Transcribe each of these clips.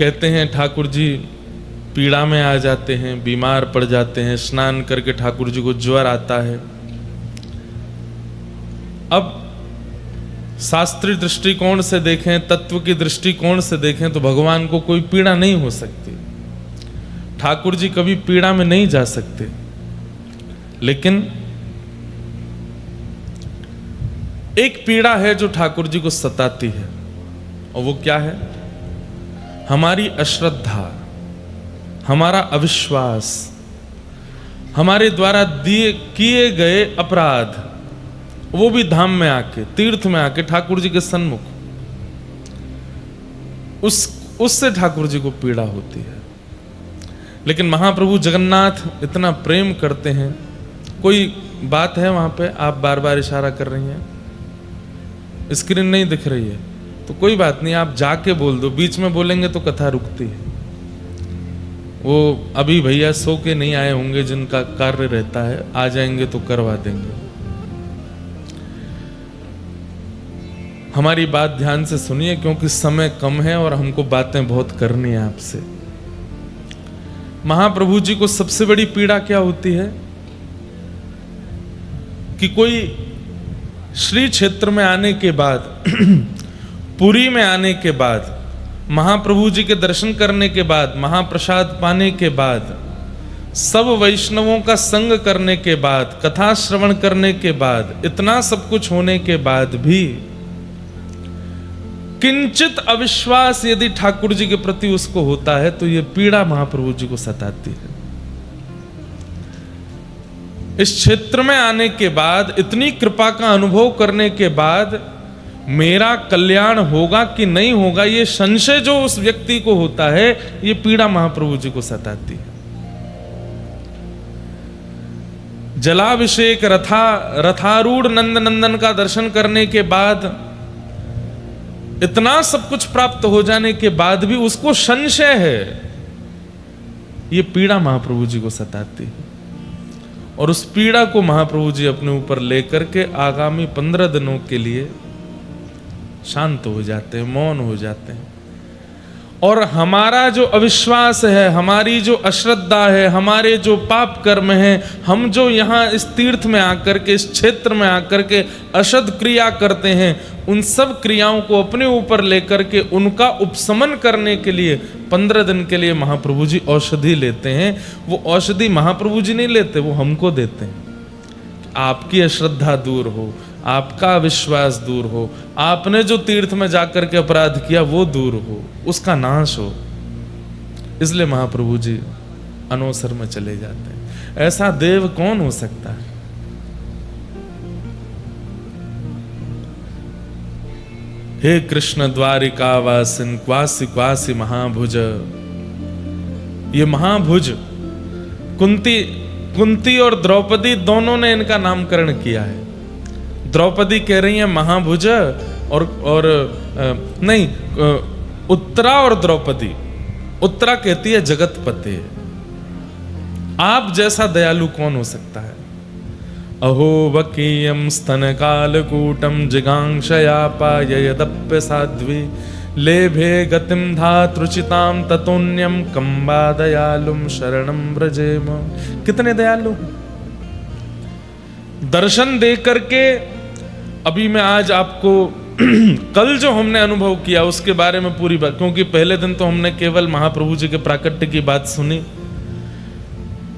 कहते हैं ठाकुर जी पीड़ा में आ जाते हैं, बीमार पड़ जाते हैं, स्नान करके ठाकुर जी को ज्वर आता है। अब शास्त्रीय दृष्टिकोण से देखें, तत्व की दृष्टिकोण से देखें तो भगवान को कोई पीड़ा नहीं हो सकती। ठाकुर जी कभी पीड़ा में नहीं जा सकते। लेकिन एक पीड़ा है जो ठाकुर जी को सताती है, और वो क्या है? हमारी अश्रद्धा, हमारा अविश्वास, हमारे द्वारा किए गए अपराध, वो भी धाम में आके, तीर्थ में आके, ठाकुर जी के सन्मुख, उससे ठाकुर जी को पीड़ा होती है। लेकिन महाप्रभु जगन्नाथ इतना प्रेम करते हैं। कोई बात है वहां पे? आप बार बार इशारा कर रही हैं, स्क्रीन नहीं दिख रही है तो कोई बात नहीं, आप जाके बोल दो। बीच में बोलेंगे तो कथा रुकती है। वो अभी भैया सो के नहीं आए होंगे, जिनका कार्य रहता है, आ जाएंगे तो करवा देंगे। हमारी बात ध्यान से सुनिए, क्योंकि समय कम है और हमको बातें बहुत करनी है आपसे। महाप्रभु जी को सबसे बड़ी पीड़ा क्या होती है कि कोई श्री क्षेत्र में आने के बाद पुरी में आने के बाद, महाप्रभु जी के दर्शन करने के बाद, महाप्रसाद पाने के बाद, सब वैष्णवों का संग करने के बाद, कथा श्रवण करने के बाद, इतना सब कुछ होने के बाद भी किंचित अविश्वास यदि ठाकुर जी के प्रति उसको होता है तो यह पीड़ा महाप्रभु जी को सताती है। इस क्षेत्र में आने के बाद, इतनी कृपा का अनुभव करने के बाद मेरा कल्याण होगा कि नहीं होगा, ये संशय जो उस व्यक्ति को होता है, ये पीड़ा महाप्रभु जी को सताती है। जलाभिषेक, रथारूढ़ नंद नंदन का दर्शन करने के बाद, इतना सब कुछ प्राप्त हो जाने के बाद भी उसको संशय है, ये पीड़ा महाप्रभु जी को सताती है। और उस पीड़ा को महाप्रभु जी अपने ऊपर लेकर के आगामी 15 दिनों के लिए शांत हो जाते हैं, मौन हो जाते हैं। और हमारा जो अविश्वास है, हमारी जो अश्रद्धा है, हमारे जो पाप कर्म हैं, हम जो यहाँ इस तीर्थ में आकर के, इस क्षेत्र में आकर के अशुद्ध क्रिया करते हैं, उन सब क्रियाओं को अपने ऊपर लेकर के उनका उपशमन करने के लिए 15 दिन के लिए महाप्रभु जी औषधि लेते हैं। वो औषधि महाप्रभु जी नहीं लेते, वो हमको देते हैं। आपकी अश्रद्धा दूर हो, आपका विश्वास दूर हो, आपने जो तीर्थ में जाकर के अपराध किया वो दूर हो, उसका नाश हो। इसलिए महाप्रभु जी अनवसर में चले जाते हैं। ऐसा देव कौन हो सकता है? हे कृष्ण द्वारिका वासिन क्वासी क्वासी महाभुज। ये महाभुज कुंती और द्रौपदी दोनों ने इनका नामकरण किया है। द्रौपदी कह रही है महाभुज, और नहीं, उत्तरा और द्रौपदी। उत्तरा कहती है जगतपते। आप जैसा दयालु कौन हो सकता है? अहो वकीयम स्तन कालकूटम जिगांक्षया पाययदप्य साध्वी लेभे गतिम धातृचिताम ततोन्यम कंबा दयालुम शरणम व्रजेम। कितने दयालु! दर्शन दे करके, अभी मैं आज आपको कल जो हमने अनुभव किया उसके बारे में पूरी बात, क्योंकि पहले दिन तो हमने केवल महाप्रभु जी के प्राकट्य की बात सुनी।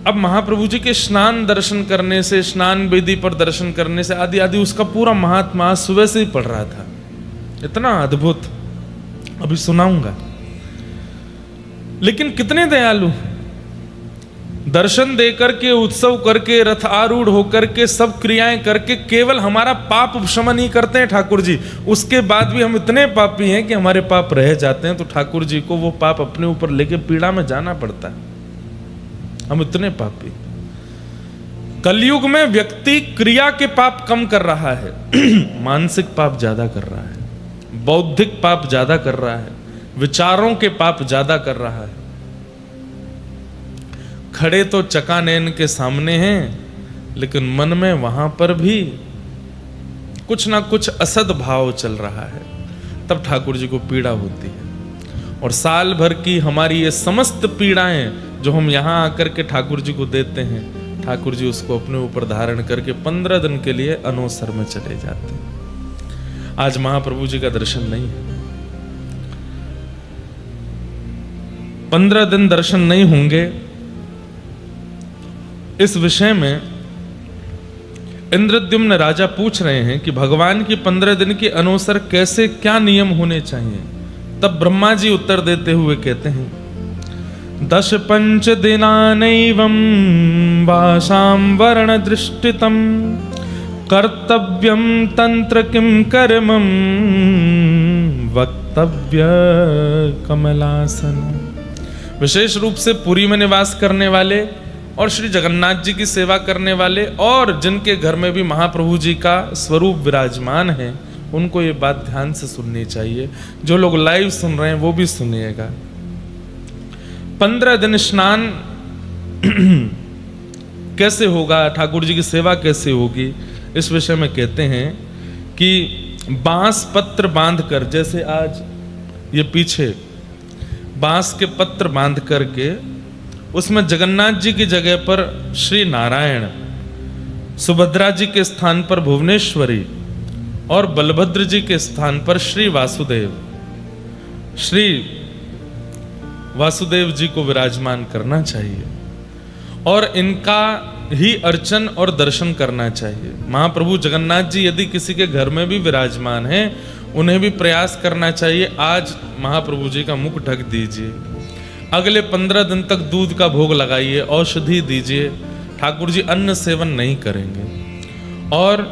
अब महाप्रभु जी के स्नान दर्शन करने से, स्नान वेदी पर दर्शन करने से, आदि आदि उसका पूरा महात्मा सुबह से ही पढ़ रहा था। इतना अद्भुत, अभी सुनाऊंगा। लेकिन कितने दयालु! दर्शन देकर के, उत्सव करके, रथ आरूढ़ होकर के, सब क्रियाएं करके केवल हमारा पाप उपशमन ही करते हैं ठाकुर जी। उसके बाद भी हम इतने पापी हैं कि हमारे पाप रह जाते हैं, तो ठाकुर जी को वो पाप अपने ऊपर लेके पीड़ा में जाना पड़ता है। हम इतने पापी। कलयुग में व्यक्ति क्रिया के पाप कम कर रहा है, मानसिक पाप ज्यादा कर रहा है, बौद्धिक पाप ज्यादा कर रहा है, विचारों के पाप ज्यादा कर रहा है। खड़े तो चकानैन के सामने हैं, लेकिन मन में वहां पर भी कुछ ना कुछ असद भाव चल रहा है। तब ठाकुर जी को पीड़ा होती है। और साल भर की हमारी ये समस्त पीड़ाएं जो हम यहाँ आकर के ठाकुर जी को देते हैं, ठाकुर जी उसको अपने ऊपर धारण करके 15 दिन के लिए अनोसर में चले जाते हैं। आज महाप्रभु जी का दर्शन नहीं है, 15 दिन दर्शन नहीं होंगे। इस विषय में इंद्रद्युम्न राजा पूछ रहे हैं कि भगवान की 15 दिन की अनोसर कैसे, क्या नियम होने चाहिए। तब ब्रह्मा जी उत्तर देते हुए कहते हैं, 10 पंच दिनानैवं वासां वर्ण दृष्टितम कर्तव्यम तंत्र किम कर्मं वक्तव्य कमलासन। विशेष रूप से पुरी में निवास करने वाले और श्री जगन्नाथ जी की सेवा करने वाले और जिनके घर में भी महाप्रभु जी का स्वरूप विराजमान है, उनको ये बात ध्यान से सुननी चाहिए। जो लोग लाइव सुन रहे हैं वो भी सुनिएगा। 15 दिन स्नान कैसे होगा, ठाकुर जी की सेवा कैसे होगी, इस विषय में कहते हैं कि बांस पत्र बांधकर, जैसे आज ये पीछे बांस के पत्र बांध करके उसमें जगन्नाथ जी की जगह पर श्री नारायण, सुभद्रा जी के स्थान पर भुवनेश्वरी और बलभद्र जी के स्थान पर श्री वासुदेव, श्री वासुदेव जी को विराजमान करना चाहिए और इनका ही अर्चन और दर्शन करना चाहिए। महाप्रभु जगन्नाथ जी यदि किसी के घर में भी विराजमान हैं, उन्हें भी प्रयास करना चाहिए, आज महाप्रभु जी का मुख ढक दीजिए, अगले 15 दिन तक दूध का भोग लगाइए, औषधि दीजिए, ठाकुर जी अन्न सेवन नहीं करेंगे। और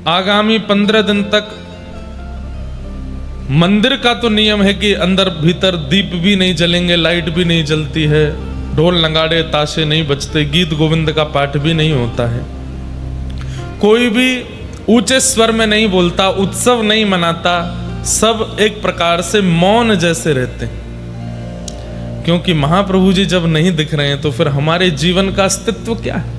आगामी 15 दिन तक मंदिर का तो नियम है कि अंदर भीतर दीप भी नहीं जलेंगे, लाइट भी नहीं जलती है, ढोल नगाड़े ताशे नहीं बजते, गीत गोविंद का पाठ भी नहीं होता है, कोई भी ऊंचे स्वर में नहीं बोलता, उत्सव नहीं मनाता, सब एक प्रकार से मौन जैसे रहते हैं। क्योंकि महाप्रभु जी जब नहीं दिख रहे हैं तो फिर हमारे जीवन का अस्तित्व क्या है,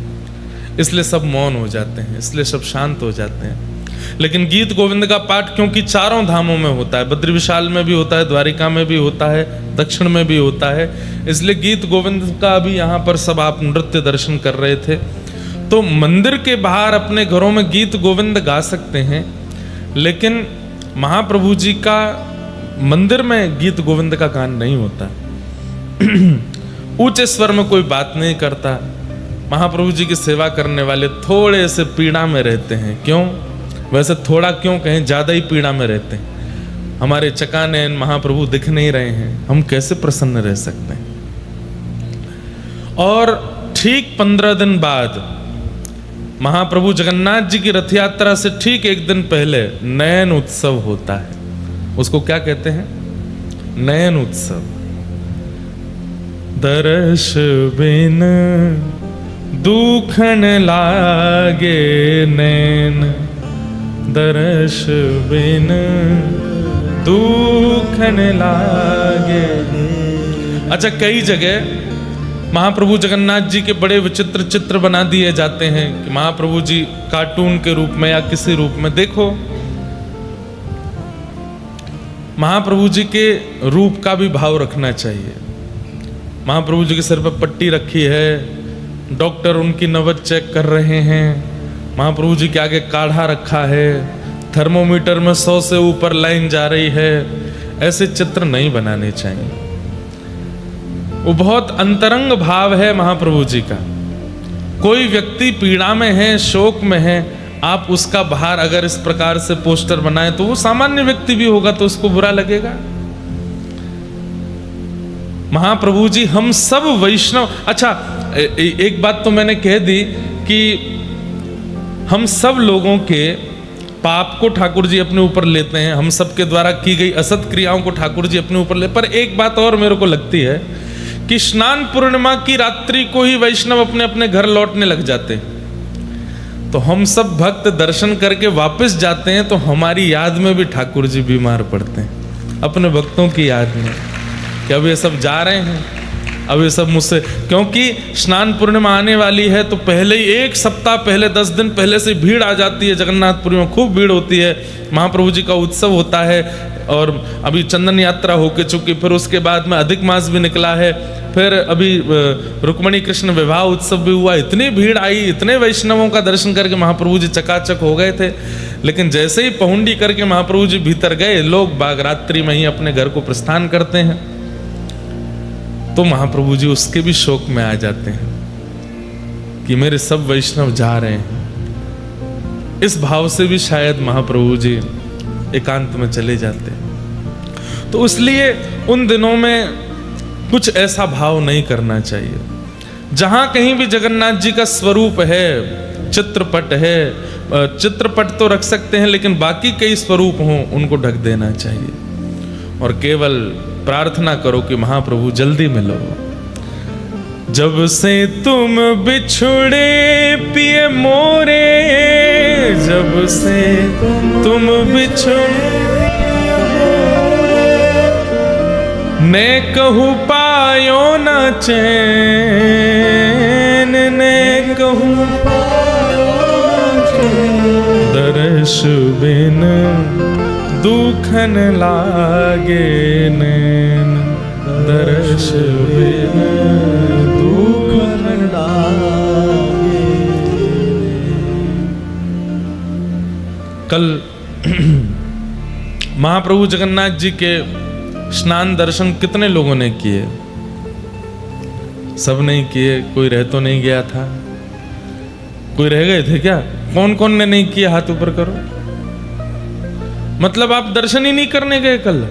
इसलिए सब मौन हो जाते हैं, इसलिए सब शांत हो जाते हैं। लेकिन गीत गोविंद का पाठ क्योंकि चारों धामों में होता है, बद्री विशाल में भी होता है, द्वारिका में भी होता है, दक्षिण में भी होता है, इसलिए गीत गोविंद का भी यहाँ पर सब आप नृत्य दर्शन कर रहे थे। तो मंदिर के बाहर अपने घरों में गीत गोविंद गा सकते हैं, लेकिन महाप्रभु जी का मंदिर में गीत गोविंद का गान नहीं होता। ऊंचे स्वर में कोई बात नहीं करता। महाप्रभु जी की सेवा करने वाले थोड़े से पीड़ा में रहते हैं। क्यों? वैसे थोड़ा क्यों कहें, ज्यादा ही पीड़ा में रहते हैं। हमारे चकानैन महाप्रभु दिख नहीं रहे हैं, हम कैसे प्रसन्न रह सकते हैं। और ठीक 15 दिन बाद महाप्रभु जगन्नाथ जी की रथ यात्रा से ठीक एक दिन पहले नयन उत्सव होता है। उसको क्या कहते हैं? नयन उत्सव। दर्श बिन दुखन लागे नैन, दर्श बिन दुखन लागे। अच्छा, कई जगह महाप्रभु जगन्नाथ जी के बड़े विचित्र चित्र बना दिए जाते हैं कि महाप्रभु जी कार्टून के रूप में या किसी रूप में। देखो, महाप्रभु जी के रूप का भी भाव रखना चाहिए। महाप्रभु जी के सिर पर पट्टी रखी है, डॉक्टर उनकी नब्ज चेक कर रहे हैं, महाप्रभु जी के आगे काढ़ा रखा है, थर्मोमीटर में 100 से ऊपर लाइन जा रही है। ऐसे चित्र नहीं बनाने चाहिए। वो बहुत अंतरंग भाव है महाप्रभु जी का। कोई व्यक्ति पीड़ा में है, शोक में है, आप उसका बाहर अगर इस प्रकार से पोस्टर बनाए तो वो सामान्य व्यक्ति भी होगा तो उसको बुरा लगेगा। महाप्रभु जी हम सब वैष्णव। अच्छा, एक बात तो मैंने कह दी कि हम सब लोगों के पाप को ठाकुर जी अपने ऊपर लेते हैं, हम सब के द्वारा की गई असत क्रियाओं को ठाकुर जी अपने ऊपर ले। पर एक बात और मेरे को लगती है कि स्नान पूर्णिमा की रात्रि को ही वैष्णव अपने अपने घर लौटने लग जाते हैं। तो हम सब भक्त दर्शन करके वापस जाते हैं तो हमारी याद में भी ठाकुर जी बीमार पड़ते हैं, अपने भक्तों की याद में कि अब ये सब जा रहे हैं, अब ये सब मुझसे, क्योंकि स्नान पूर्णिमा आने वाली है तो पहले ही 1 सप्ताह पहले 10 दिन पहले से भीड़ आ जाती है। जगन्नाथपुरी में खूब भीड़ होती है, महाप्रभु जी का उत्सव होता है। और अभी चंदन यात्रा होके चुकी, फिर उसके बाद में अधिक मास भी निकला है, फिर अभी रुक्मणी कृष्ण विवाह उत्सव भी हुआ। इतनी भीड़ आई, इतने वैष्णवों का दर्शन करके महाप्रभु जी चकाचक हो गए थे। लेकिन जैसे ही पहुंडी करके महाप्रभु जी भीतर गए, लोग बाग रात्रि में ही अपने घर को प्रस्थान करते हैं, तो महाप्रभु जी उसके भी शोक में आ जाते हैं कि मेरे सब वैष्णव जा रहे हैं। इस भाव से भी शायद महाप्रभु जी एकांत में चले जाते हैं। तो इसलिए उन दिनों में कुछ ऐसा भाव नहीं करना चाहिए। जहां कहीं भी जगन्नाथ जी का स्वरूप है, चित्रपट है, चित्रपट तो रख सकते हैं, लेकिन बाकी कई स्वरूप हों उनको ढक देना चाहिए और केवल प्रार्थना करो कि महाप्रभु जल्दी मिलो। जब से तुम बिछुड़े पिए मोरे, जब से तुम बिछुड़े ने कहूँ पायो न चैन, ने कहूँ दर्श बिन दुखन लागे नैन, दर्श बिन दुखन लागे। कल महाप्रभु जगन्नाथ जी के स्नान दर्शन कितने लोगों ने किए? सब नहीं किए। कोई रह तो नहीं गया था? कोई रह गए थे क्या? कौन कौन ने नहीं किया? हाथ ऊपर करो। मतलब आप दर्शन ही नहीं करने गए, कल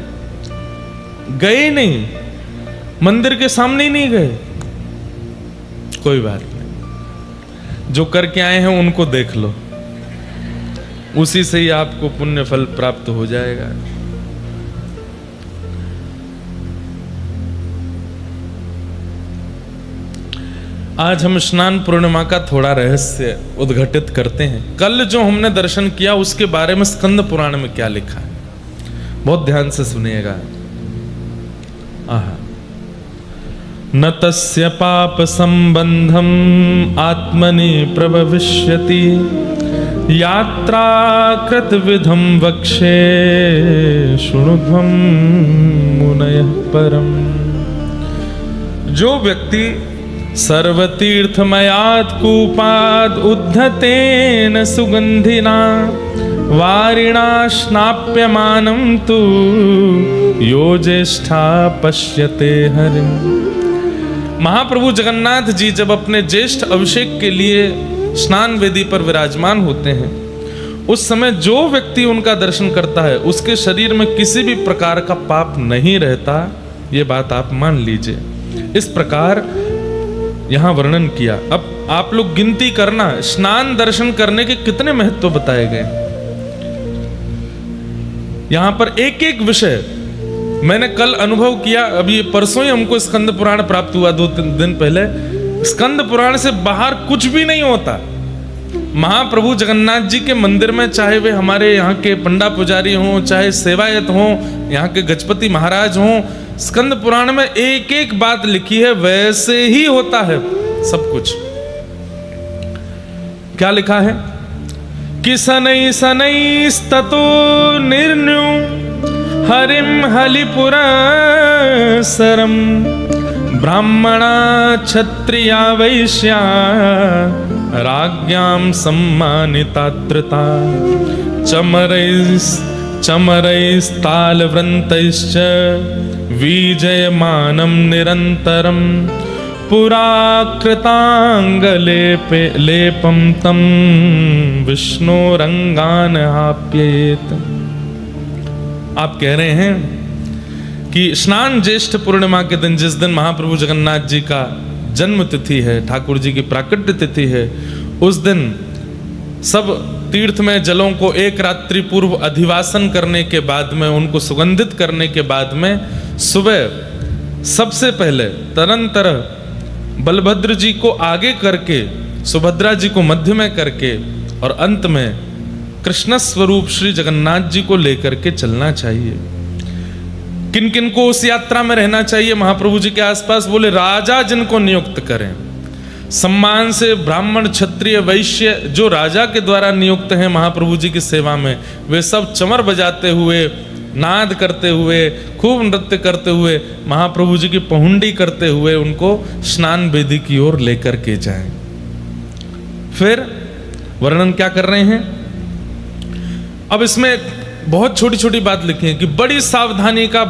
गए नहीं, मंदिर के सामने ही नहीं गए। कोई बात नहीं, जो करके आए हैं उनको देख लो, उसी से ही आपको पुण्य फल प्राप्त हो जाएगा। आज हम स्नान पूर्णिमा का थोड़ा रहस्य उद्घटित करते हैं। कल जो हमने दर्शन किया उसके बारे में स्कंद पुराण में क्या लिखा है, बहुत ध्यान से सुनिएगा। न तस्य पाप संबंधम आत्मनि प्रभविष्यति, यात्रा कृत विधम वक्षे शृणुध्वं मुनयः परम। जो व्यक्ति सर्वतीर्थमयात् कूपाद् उद्धतेन सुगंधिना वारिणा स्नाप्यमानं तु यो ज्येष्ठा पश्यते हरिं। महाप्रभु जगन्नाथ जी जब अपने ज्येष्ठ अभिषेक के लिए स्नान वेदी पर विराजमान होते हैं, उस समय जो व्यक्ति उनका दर्शन करता है उसके शरीर में किसी भी प्रकार का पाप नहीं रहता। ये बात आप मान लीजिए। इस प्रकार यहां वर्णन किया। अब आप लोग गिनती करना, स्नान दर्शन करने के कितने महत्व बताए गए। यहां पर एक एक विषय मैंने कल अनुभव किया। अभी ये परसों ही हमको स्कंद पुराण प्राप्त हुआ, 2-3 दिन पहले। स्कंद पुराण से बाहर कुछ भी नहीं होता। महाप्रभु जगन्नाथ जी के मंदिर में, चाहे वे हमारे यहाँ के पंडा पुजारी हों, चाहे सेवायत हों, यहाँ के गजपति महाराज हों, स्कंद पुराण में एक एक बात लिखी है, वैसे ही होता है सब कुछ। क्या लिखा है कि शनै शनैस्ततो निर्ण्यु हरिम हलिपुरसरम ब्राह्मणा क्षत्रिया वैश्या राज्ञां सम्मानितात्रता चमरैस्तालवृन्तैश्च विजयमानं निरन्तरं पुराकृतांगलेपं तं विष्णोरंगानहाप्येत। आप कह रहे हैं कि स्नान ज्येष्ठ पूर्णिमा के दिन, जिस दिन महाप्रभु जगन्नाथ जी का जन्म तिथि है, ठाकुर जी की प्राकट्य तिथि है, उस दिन सब तीर्थ में जलों को एक रात्रि पूर्व अधिवासन करने के बाद में, उनको सुगंधित करने के बाद में, सुबह सबसे पहले तरंतर बलभद्र जी को आगे करके, सुभद्रा जी को मध्य में करके, और अंत में कृष्ण स्वरूप श्री जगन्नाथ जी को लेकर के चलना चाहिए। किन किन को उस यात्रा में रहना चाहिए महाप्रभु जी के आसपास? बोले राजा जिनको नियुक्त करें सम्मान से, ब्राह्मण क्षत्रिय वैश्य जो राजा के द्वारा नियुक्त हैं महाप्रभु जी की सेवा में, वे सब चमर बजाते हुए, नाद करते हुए, खूब नृत्य करते हुए, महाप्रभु जी की पहुंडी करते हुए उनको स्नान वेदी की ओर लेकर के जाएं। फिर वर्णन क्या कर रहे हैं? अब इसमें बहुत छोटी छोटी बात लिखी है कि बड़ी सावधानी का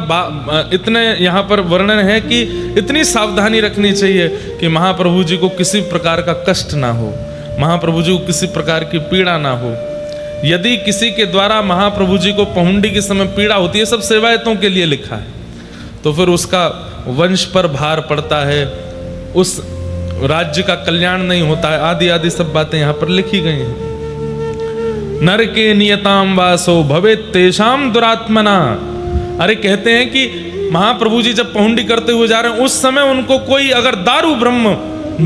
इतने यहाँ पर वर्णन है कि इतनी सावधानी रखनी चाहिए कि महाप्रभु जी को किसी प्रकार का कष्ट ना हो, महाप्रभु जी को किसी प्रकार की पीड़ा ना हो। यदि किसी के द्वारा महाप्रभु जी को पहुंडी के समय पीड़ा होती है, सब सेवायतों के लिए लिखा है, तो फिर उसका वंश पर भार पड़ता है, उस राज्य का कल्याण नहीं होता है, आदि आदि सब बातें यहाँ पर लिखी गई हैं। नर के नियताम वासो भवे तेषाम दुरात्मना। अरे कहते हैं कि महाप्रभु जी जब पहुंडी करते हुए जा रहे हैं उस समय उनको कोई अगर दारू ब्रह्म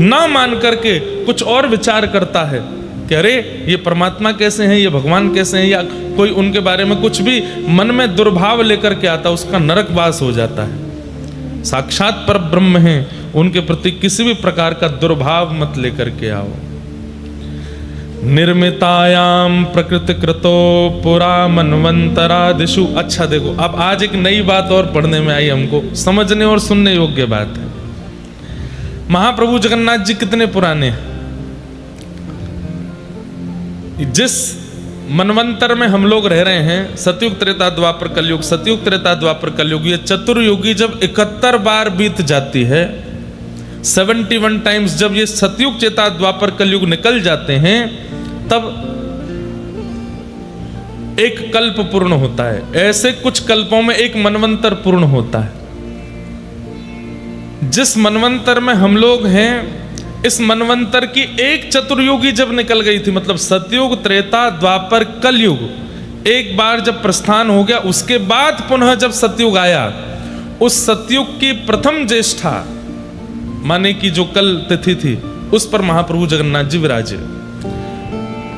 ना मान करके कुछ और विचार करता है कि अरे ये परमात्मा कैसे हैं, ये भगवान कैसे हैं, या कोई उनके बारे में कुछ भी मन में दुर्भाव लेकर के आता, उसका नरकवास हो जाता है। साक्षात पर ब्रह्म हैं, उनके प्रति किसी भी प्रकार का दुर्भाव मत लेकर के आओ। निर्मितायाम प्रकृति कृतो पुरा मनवंतरादिषु। अच्छा देखो, अब आज एक नई बात और पढ़ने में आई, हमको समझने और सुनने योग्य बात है। महाप्रभु जगन्नाथ जी कितने पुराने हैं? जिस मनवंतर में हम लोग रह रहे हैं, सतयुग त्रेता द्वापर कलयुग, सतयुग त्रेता द्वापर कलयुग, ये चतुर्युगी जब 71 बार बीत जाती है, 71 टाइम्स जब ये सतयुग त्रेता द्वापर कलयुग निकल जाते हैं, तब एक कल्प पूर्ण होता है। ऐसे कुछ कल्पों में एक मनवंतर पूर्ण होता है। जिस मनवंतर में हम लोग हैं, इस मनवंतर की एक चतुर्युगी जब निकल गई थी, मतलब सतयुग त्रेता द्वापर कलयुग एक बार जब प्रस्थान हो गया, उसके बाद पुनः जब सतयुग आया, उस सतयुग की प्रथम ज्येष्ठा माने की जो कल तिथि थी, उस पर महाप्रभु जगन्नाथ जी विराजे।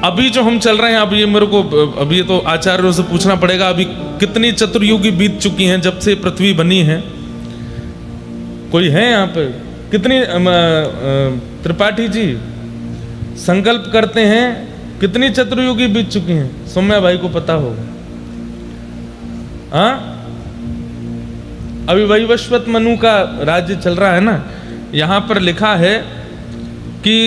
अभी जो हम चल रहे हैं, अभी ये मेरे को अभी तो आचार्यों से पूछना पड़ेगा, अभी कितनी चतुर्युगी बीत चुकी हैं जब से पृथ्वी बनी है? कोई है यहाँ पे? कितनी त्रिपाठी जी संकल्प करते हैं, कितनी चतुर्युगी बीत चुकी हैं? सौम्या भाई को पता होगा। हाँ, अभी वैवस्वत मनु का राज्य चल रहा है ना, यहां पर लिखा है कि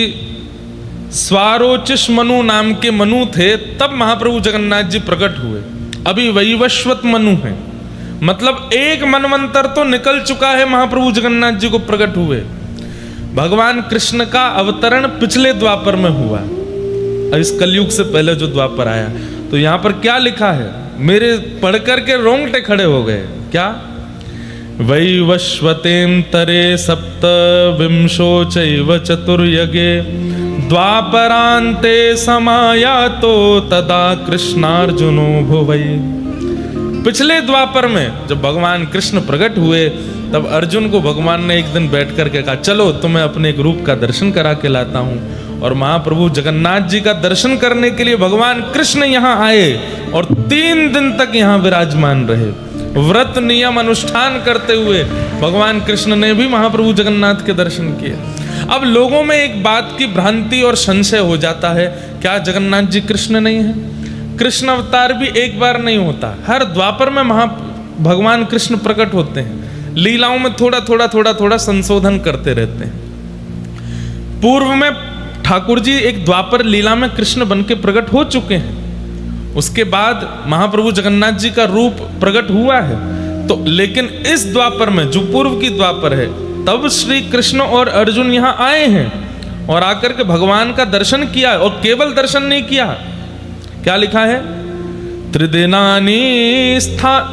स्वारोचिष मनु नाम के मनु थे, तब महाप्रभु जगन्नाथ जी प्रकट हुए। अभी वैवस्वत मनु है, मतलब एक मनवंतर तो निकल चुका है, महाप्रभु जगन्नाथ जी को प्रकट हुए। भगवान कृष्ण का अवतरण पिछले द्वापर में हुआ, इस कलयुग से पहले जो द्वापर आया। तो यहां पर क्या लिखा है, मेरे पढ़कर के रोंगटे खड़े हो गए। क्या? वैवस्वतेन्तरे सप्तविंशो चैव चतुर्युगे द्वापरान्ते समायातो तदा कृष्णार्जुनो भुवै। पिछले द्वापर में जब भगवान कृष्ण प्रकट हुए, तब अर्जुन को भगवान ने एक दिन बैठ करके कहा, चलो तुम्हें अपने एक रूप का दर्शन करा के लाता हूं। और महाप्रभु जगन्नाथ जी का दर्शन करने के लिए भगवान कृष्ण यहाँ आए और 3 दिन तक यहाँ विराजमान रहे। व्रत नियम अनुष्ठान करते हुए भगवान कृष्ण ने भी महाप्रभु जगन्नाथ के दर्शन किए। अब लोगों में एक बात की भ्रांति और संशय हो जाता है, क्या जगन्नाथ जी कृष्ण नहीं है? कृष्ण अवतार भी एक बार नहीं होता, हर द्वापर में भगवान कृष्ण प्रकट होते हैं। लीलाओं में थोड़ा संशोधन करते रहते हैं। पूर्व में ठाकुर जी एक द्वापर लीला में कृष्ण बन के प्रकट हो चुके हैं, उसके बाद महाप्रभु जगन्नाथ जी का रूप प्रकट हुआ है। तो लेकिन इस द्वापर में जो पूर्व की द्वापर है, तब श्री कृष्ण और अर्जुन यहाँ आए हैं और आकर के भगवान का दर्शन किया। और केवल दर्शन नहीं किया, क्या लिखा है? त्रिदिनानि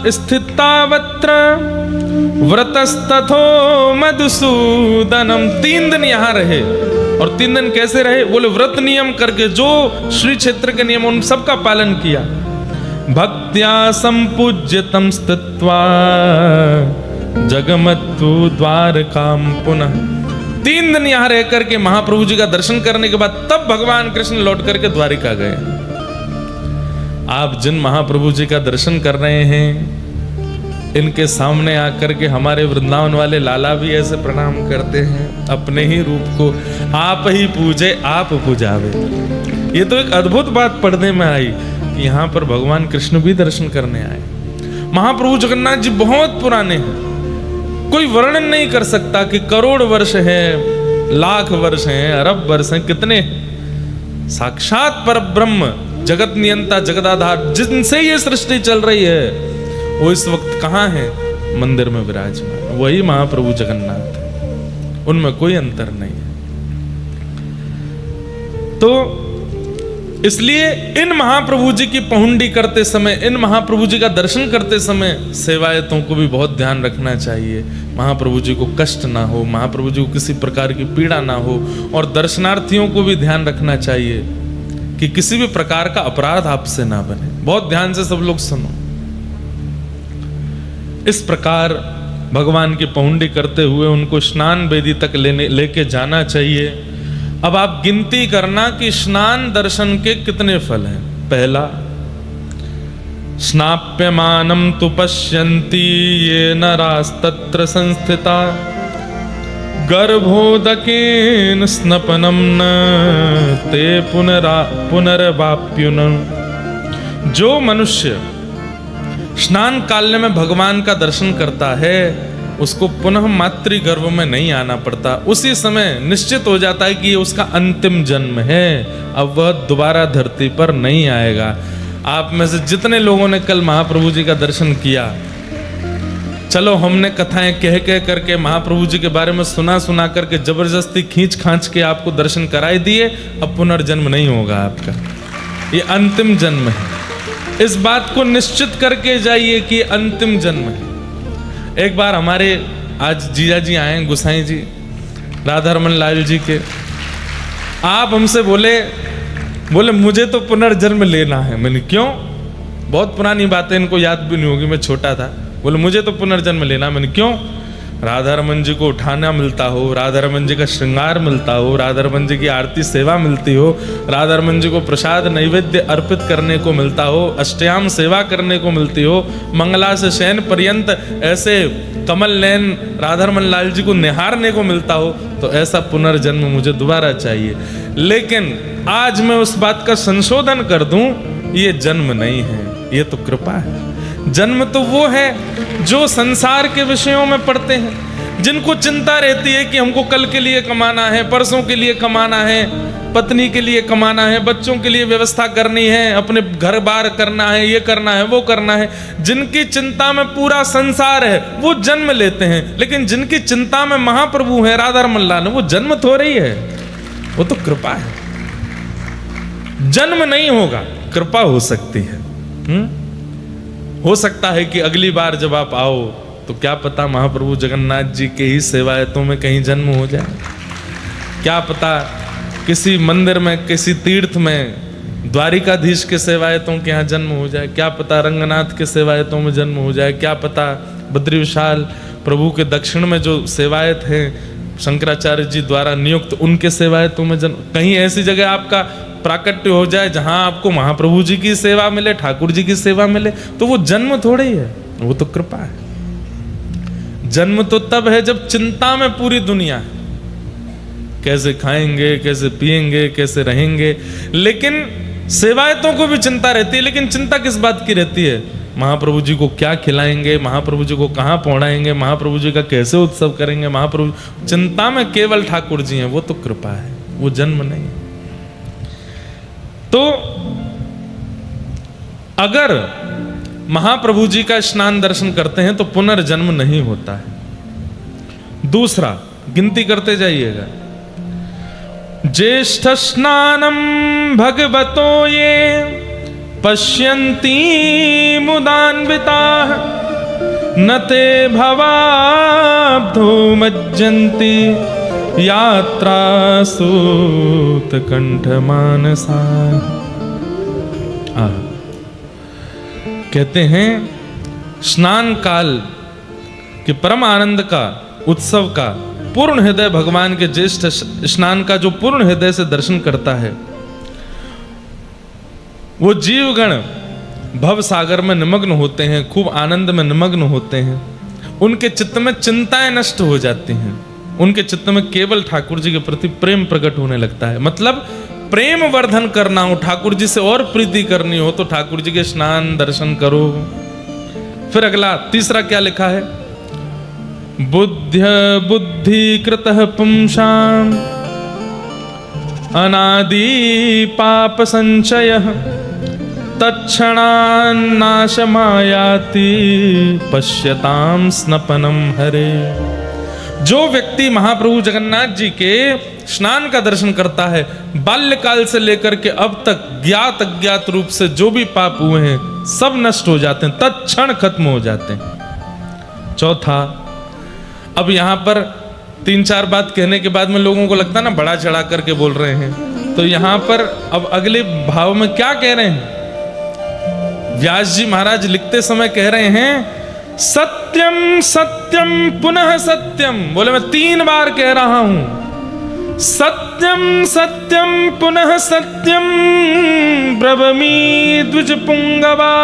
स्थितावत्र व्रतस्तथो मधुसूदनम। 3 दिन यहाँ रहे। और 3 दिन कैसे रहे? बोले व्रत नियम करके, जो श्री क्षेत्र के नियम उन सबका पालन किया। भक्त्या संपूज्यतम स्थित्वा जगमत्तु द्वारकाम पुनः। 3 दिन यहाँ रह करके महाप्रभु जी का दर्शन करने के बाद तब भगवान कृष्ण लौट करके द्वारिका गए। आप जिन महाप्रभु जी का दर्शन कर रहे हैं, इनके सामने आकर के हमारे वृंदावन वाले लाला भी ऐसे प्रणाम करते हैं, अपने ही रूप को आप ही पूजे आप पूजावे। ये तो एक अद्भुत बात पढ़ने में आई कि यहाँ पर भगवान कृष्ण भी दर्शन करने आए। महाप्रभु जगन्नाथ जी बहुत पुराने हैं, कोई वर्णन नहीं कर सकता कि करोड़ वर्ष है, लाख वर्ष हैं, अरब वर्ष हैं, कितने। साक्षात परब्रह्म जगत नियंता जगदाधार जिनसे ये सृष्टि चल रही है, वो इस वक्त कहाँ है? मंदिर में विराजमान, वही महाप्रभु जगन्नाथ है, उनमें कोई अंतर नहीं है। तो इसलिए इन महाप्रभु जी की पहुंडी करते समय, इन महाप्रभु जी का दर्शन करते समय सेवायतों को भी बहुत ध्यान रखना चाहिए। महाप्रभु जी को कष्ट ना हो, महाप्रभु जी को किसी प्रकार की पीड़ा ना हो, और दर्शनार्थियों को भी ध्यान रखना चाहिए कि किसी भी प्रकार का अपराध आपसे ना बने। बहुत ध्यान से सब लोग सुनो। इस प्रकार भगवान की पहुंडी करते हुए उनको स्नान वेदी तक लेके जाना चाहिए। अब आप गिनती करना कि स्नान दर्शन के कितने फल हैं। पहला, स्नाप्यमानं तु पश्यन्ति ये नरास्तत्र संस्थिता गर्भोदकेन स्नपनं न ते पुनर्वाप्युन। जो मनुष्य स्नान काल में भगवान का दर्शन करता है, उसको पुनः मातृ गर्भ में नहीं आना पड़ता। उसी समय निश्चित हो जाता है कि ये उसका अंतिम जन्म है, अब वह दोबारा धरती पर नहीं आएगा। आप में से जितने लोगों ने कल महाप्रभु जी का दर्शन किया, चलो हमने कथाएं कह कह करके महाप्रभु जी के बारे में सुना करके जबरदस्ती खींच खांच के आपको दर्शन कराई दिए, अब पुनर्जन्म नहीं होगा आपका, ये अंतिम जन्म है। इस बात को निश्चित करके जाइए कि अंतिम जन्म है। एक बार हमारे आज जीजा जी आए, गोसाई जी, राधा रमन लाल जी के, आप हमसे बोले मुझे तो पुनर्जन्म लेना है। मैंने क्यों? बहुत पुरानी बात है, इनको याद भी नहीं होगी, मैं छोटा था। बोले मुझे तो पुनर्जन्म लेना। मैंने क्यों? राधा रमन जी को उठाना मिलता हो, राधा रमन जी का श्रृंगार मिलता हो, राधा रमन जी की आरती सेवा मिलती हो, राधा रमन जी को प्रसाद नैवेद्य अर्पित करने को मिलता हो, अष्टयाम सेवा करने को मिलती हो, मंगला से शयन पर्यंत ऐसे कमल नयन राधा रमन लाल जी को निहारने को मिलता हो, तो ऐसा पुनर्जन्म मुझे दोबारा चाहिए। लेकिन आज मैं उस बात का संशोधन कर दूं, ये जन्म नहीं है, ये तो कृपा है। जन्म तो वो है जो संसार के विषयों में पड़ते हैं, जिनको चिंता रहती है कि हमको कल के लिए कमाना है, परसों के लिए कमाना है, पत्नी के लिए कमाना है, बच्चों के लिए व्यवस्था करनी है, अपने घर बार करना है, ये करना है, वो करना है। जिनकी चिंता में पूरा संसार है वो जन्म लेते हैं, लेकिन जिनकी चिंता में महाप्रभु है, राधा रमन लाल, वो जन्म थोड़ी है, वो तो कृपा है। जन्म नहीं होगा, कृपा हो सकती है। हो सकता है कि अगली बार जब आप आओ तो क्या पता महाप्रभु जगन्नाथ जी के ही सेवायतों में कहीं जन्म हो जाए, क्या पता किसी मंदिर में, किसी तीर्थ में द्वारिकाधीश के सेवायतों के यहाँ जन्म हो जाए, क्या पता रंगनाथ के सेवायतों में जन्म हो जाए, क्या पता बद्री विशाल प्रभु के दक्षिण में जो सेवायत हैं शंकराचार्य जी द्वारा नियुक्त, उनके सेवायतों में जन्म, कहीं ऐसी जगह आपका प्राकट्य हो जाए जहां आपको महाप्रभु जी की सेवा मिले, ठाकुर जी की सेवा मिले, तो वो जन्म थोड़े ही है, वो तो कृपा है। जन्म तो तब है जब चिंता में पूरी दुनिया है, कैसे खाएंगे, कैसे पिएंगे, कैसे रहेंगे। लेकिन सेवायतों को भी चिंता रहती है, लेकिन चिंता किस बात की रहती है? महाप्रभु जी को क्या खिलाएंगे, महाप्रभु जी को कहाँ पहुंचाएंगे, महाप्रभु जी का कैसे उत्सव करेंगे। महाप्रभु चिंता में केवल ठाकुर जी हैं, वो तो कृपा है, वो जन्म नहीं। तो अगर महाप्रभु जी का स्नान दर्शन करते हैं तो पुनर्जन्म नहीं होता है। दूसरा, गिनती करते जाइएगा, ज्येष्ठ स्नानम भगवतो ये पश्यन्ति मुदान्विता न ते भवाब्धो मज्जन्ति यात्रा सूत कंठ मानसा। कहते हैं स्नान काल के परम आनंद का, उत्सव का पूर्ण हृदय भगवान के ज्येष्ठ स्नान का जो पूर्ण हृदय से दर्शन करता है, वो जीवगण भव सागर में निमग्न होते हैं, खूब आनंद में निमग्न होते हैं, उनके चित्त में चिंताएं नष्ट हो जाती हैं, उनके चित्त में केवल ठाकुर जी के प्रति प्रेम प्रकट होने लगता है। मतलब प्रेम वर्धन करना हो, ठाकुर जी से और प्रीति करनी हो तो ठाकुर जी के स्नान दर्शन करो। फिर अगला तीसरा क्या लिखा है? बुद्धि कृतः पुंसाम अनादि पाप संचयः तत्क्षणान्नाशमायाति पश्यताम स्नपनम हरे। जो व्यक्ति महाप्रभु जगन्नाथ जी के स्नान का दर्शन करता है, बाल्यकाल से लेकर के अब तक ज्ञात अज्ञात रूप से जो भी पाप हुए हैं सब नष्ट हो जाते हैं, तत्क्षण खत्म हो जाते हैं। चौथा, अब यहां पर 3-4 बात कहने के बाद में लोगों को लगता है ना बड़ा चढ़ा करके बोल रहे हैं, तो यहां पर अब अगले भाव में क्या कह रहे हैं? व्यास जी महाराज लिखते समय कह रहे हैं सत्यम सत्यम पुनः सत्यम। बोले मैं 3 बार कह रहा हूं, सत्यम सत्यम पुनः सत्यम ब्रवमी द्विज पुंगवा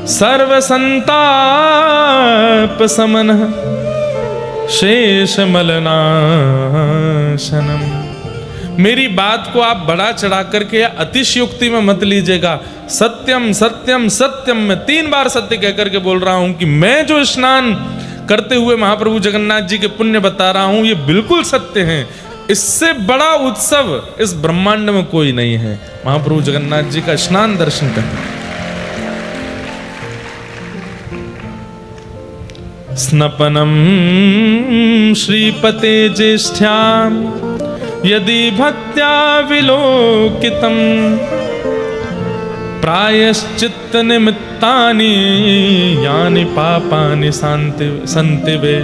सर्व संताप समनः शेष मलनाशनम। मेरी बात को आप बढ़ा चढ़ा करके या अतिशयोक्ति में मत लीजिएगा। सत्यम सत्यम सत्यम, मैं 3 बार सत्य कह करके बोल रहा हूं कि मैं जो स्नान करते हुए महाप्रभु जगन्नाथ जी के पुण्य बता रहा हूं ये बिल्कुल सत्य हैं। इससे बड़ा उत्सव इस ब्रह्मांड में कोई नहीं है, महाप्रभु जगन्नाथ जी का स्नान दर्शन करना। स्नपनम श्रीपते ज्येष्ठ्याम यदि भक्त्या विलोकितम प्रायश्चित्त निमित्तानि यानि पापानि सन्ति वे।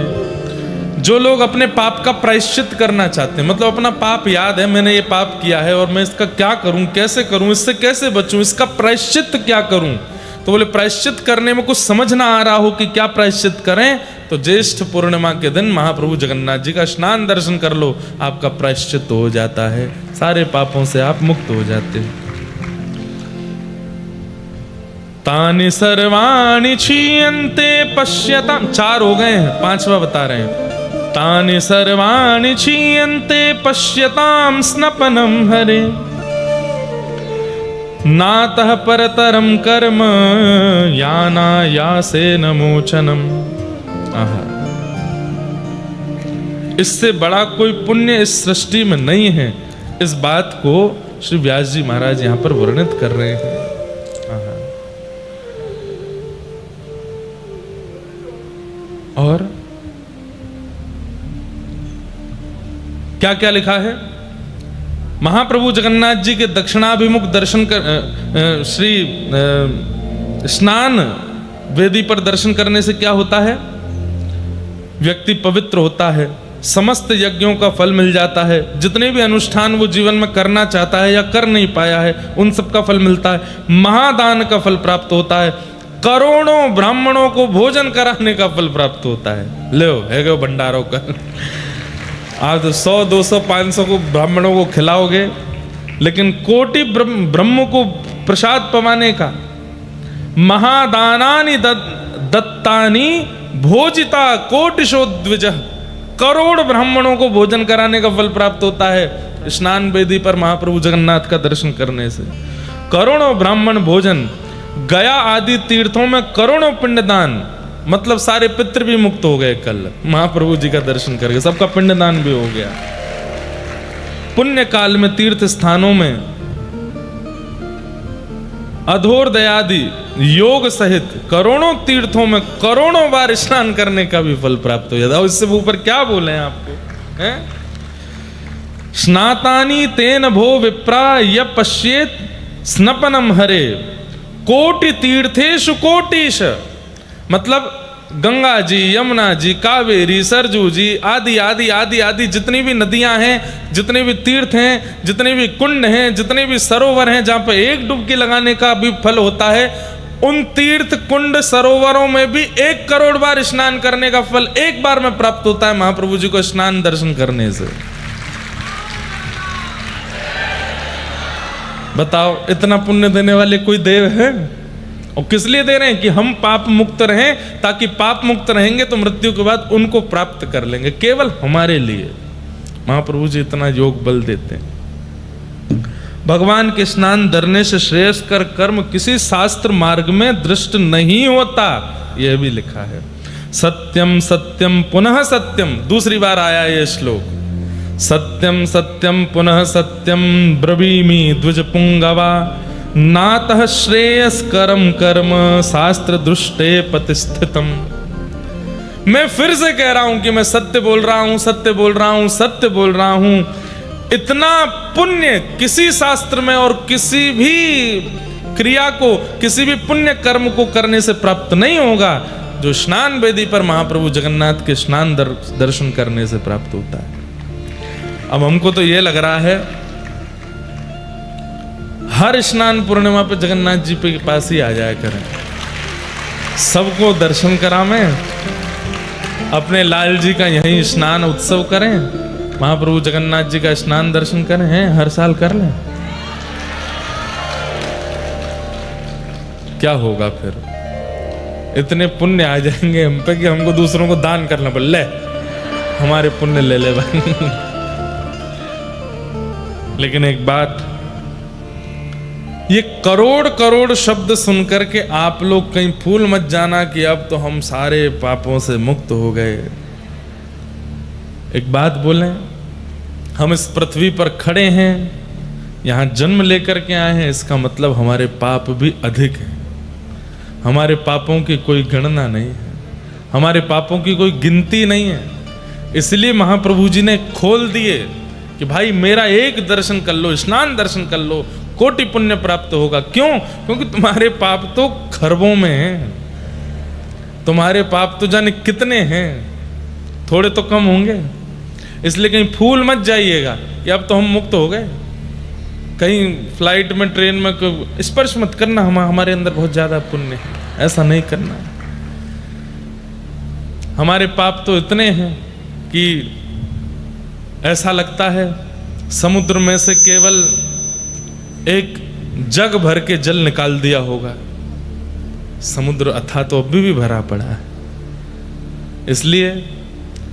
जो लोग अपने पाप का प्रायश्चित करना चाहते हैं, मतलब अपना पाप याद है मैंने ये पाप किया है और मैं इसका क्या करूं, कैसे करूं, इससे कैसे बचूं, इसका प्रायश्चित क्या करूं, तो बोले प्रायश्चित करने में कुछ समझ ना आ रहा हो कि क्या प्रायश्चित करें, तो ज्येष्ठ पूर्णिमा के दिन महाप्रभु जगन्नाथ जी का स्नान दर्शन कर लो, आपका प्रायश्चित हो जाता है, सारे पापों से आप मुक्त हो जाते हैं। तानि सर्वाणि क्षीयन्ते पश्यताम, 4 हो गए हैं, 5वां बता रहे हैं। तानि सर्वाणि क्षीयन्ते पश्यताम स्नपनम हरे नातः परतरम कर्म यानायासेन मोचनम। इससे बड़ा कोई पुण्य इस सृष्टि में नहीं है। इस बात को श्री व्यास जी महाराज यहां पर वर्णित कर रहे हैं। और क्या क्या लिखा है? महाप्रभु जगन्नाथ जी के दक्षिणाभिमुख दर्शन कर श्री स्नान वेदी पर दर्शन करने से क्या होता है? व्यक्ति पवित्र होता है, समस्त यज्ञों का फल मिल जाता है, जितने भी अनुष्ठान वो जीवन में करना चाहता है या कर नहीं पाया है उन सब का फल मिलता है, महादान का फल प्राप्त होता है, करोड़ों ब्राह्मणों को भोजन कराने का फल प्राप्त होता है। लो है गो भंडारों का, आज 100 200 500 को ब्राह्मणों को खिलाओगे, लेकिन कोटि ब्रह्म को प्रसाद पवाने का, महादानानि दत्तानि भोजिता कोटिशो द्विजः, करोड़ ब्राह्मणों को भोजन कराने का फल प्राप्त होता है स्नान वेदी पर महाप्रभु जगन्नाथ का दर्शन करने से। करोड़ों ब्राह्मण भोजन, गया आदि तीर्थों में करोड़ों पिंडदान, मतलब सारे पितृ भी मुक्त हो गए कल महाप्रभु जी का दर्शन करके, सबका पिंडदान भी हो गया। पुण्य काल में तीर्थ स्थानों में अधोरदयादि योग सहित करोड़ों तीर्थों में करोड़ों बार स्नान करने का भी फल प्राप्त हो जाता है। इससे ऊपर क्या बोले हैं आपको, हैं? स्नातानि तेन भो विप्रा य पश्येत स्नपनम हरे कोटि तीर्थेषु कोटिश, मतलब गंगा जी, यमुना जी, कावेरी, सरजू जी आदि आदि आदि आदि जितनी भी नदियां हैं, जितने भी तीर्थ हैं, जितने भी कुंड हैं, जितने भी सरोवर हैं जहां पर एक डुबकी लगाने का भी फल होता है, उन तीर्थ कुंड सरोवरों में भी 1 करोड़ बार स्नान करने का फल एक बार में प्राप्त होता है महाप्रभु जी को स्नान दर्शन करने से। बताओ इतना पुण्य देने वाले कोई देव है? और किस लिए दे रहे हैं? कि हम पाप मुक्त रहें, ताकि पाप मुक्त रहेंगे तो मृत्यु के बाद उनको प्राप्त कर लेंगे, केवल हमारे लिए महाप्रभु जी इतना योग बल देते हैं। भगवान के स्नान धरने से श्रेयस्कर कर्म किसी शास्त्र मार्ग में दृष्ट नहीं होता, यह भी लिखा है। सत्यम सत्यम पुनः सत्यम, दूसरी बार आया यह श्लोक। सत्यम सत्यम पुनः सत्यम ब्रवीमि द्विज पुंगवा, नातः श्रेयस्करम कर्म शास्त्र दृष्टे प्रतिष्ठितम। मैं फिर से कह रहा हूं कि मैं सत्य बोल रहा हूं, सत्य बोल रहा हूं, सत्य बोल रहा हूं। इतना पुण्य किसी शास्त्र में और किसी भी क्रिया को, किसी भी पुण्य कर्म को करने से प्राप्त नहीं होगा जो स्नान वेदी पर महाप्रभु जगन्नाथ के स्नान दर्शन करने से प्राप्त होता है। अब हमको तो ये लग रहा है हर स्नान पूर्णिमा पे जगन्नाथ जी के पास ही आ जाया करें, सबको दर्शन करावें, अपने लाल जी का यहीं स्नान उत्सव करें, महाप्रभु जगन्नाथ जी का स्नान दर्शन करें, हैं हर साल कर लें। क्या होगा फिर? इतने पुण्य आ जाएंगे हम पे कि हमको दूसरों को दान करना पड़े, ले हमारे पुण्य ले ले भाई। लेकिन एक बात, ये करोड़ करोड़ शब्द सुनकर के आप लोग कहीं भूल मत जाना कि अब तो हम सारे पापों से मुक्त हो गए। एक बात बोलें, हम इस पृथ्वी पर खड़े हैं, यहां जन्म लेकर के आए हैं, इसका मतलब हमारे पाप भी अधिक हैं। हमारे पापों की कोई गणना नहीं है, हमारे पापों की कोई गिनती नहीं है। इसलिए महाप्रभु जी ने खोल दिए कि भाई मेरा एक दर्शन कर लो, स्नान दर्शन कर लो, कोटि पुण्य प्राप्त होगा। क्यों? क्योंकि तुम्हारे पाप तो खरबों में हैं, तुम्हारे पाप तो जाने कितने हैं, थोड़े तो कम होंगे। इसलिए कहीं फूल मत जाइएगा कि अब तो हम मुक्त हो गए। कहीं फ्लाइट में, ट्रेन में स्पर्श मत करना, हमारे अंदर बहुत ज्यादा पुण्य है, ऐसा नहीं करना। हमारे पाप तो इतने हैं कि ऐसा लगता है समुद्र में से केवल एक जग भर के जल निकाल दिया होगा। समुद्र अथाह तो अभी भी भरा पड़ा है। इसलिए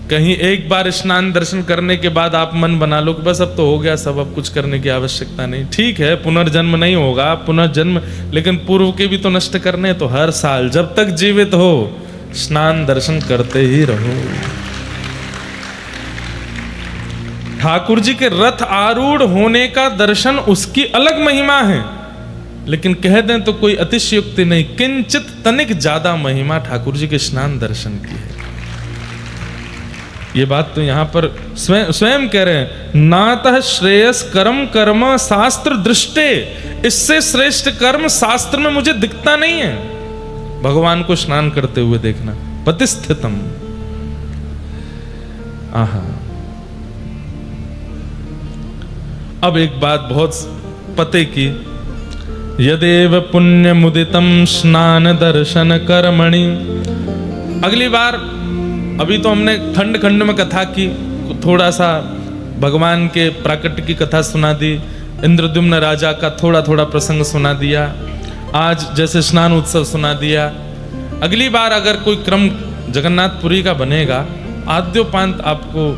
कहीं एक बार स्नान दर्शन करने के बाद आप मन बना लो कि बस अब तो हो गया सब, अब कुछ करने की आवश्यकता नहीं। ठीक है, पुनर्जन्म नहीं होगा, पुनर्जन्म, लेकिन पूर्व के भी तो नष्ट करने, तो हर साल जब तक जीवित हो स्नान दर्शन करते ही रहो। ठाकुर जी के रथ आरूढ़ होने का दर्शन उसकी अलग महिमा है, लेकिन कह दें तो कोई अतिशयोक्ति नहीं, किंचित तनिक ज्यादा महिमा ठाकुर जी के स्नान दर्शन की है। ये बात तो यहां पर स्वयं कह रहे हैं, नातः श्रेयस कर्म कर्म शास्त्र दृष्टे, इससे श्रेष्ठ कर्म शास्त्र में मुझे दिखता नहीं है। भगवान को स्नान करते हुए देखना, प्रतिष्ठितम। आहा, अब एक बात बहुत पते की, यदेव पुण्य मुदितम स्नान दर्शन कर्मणि। अगली बार, अभी तो हमने खंड खंड में कथा की, थोड़ा सा भगवान के प्राकट्य की कथा सुना दी, इंद्रद्युम्न राजा का थोड़ा थोड़ा प्रसंग सुना दिया, आज जैसे स्नान उत्सव सुना दिया। अगली बार अगर कोई क्रम जगन्नाथपुरी का बनेगा, आद्योपांत आपको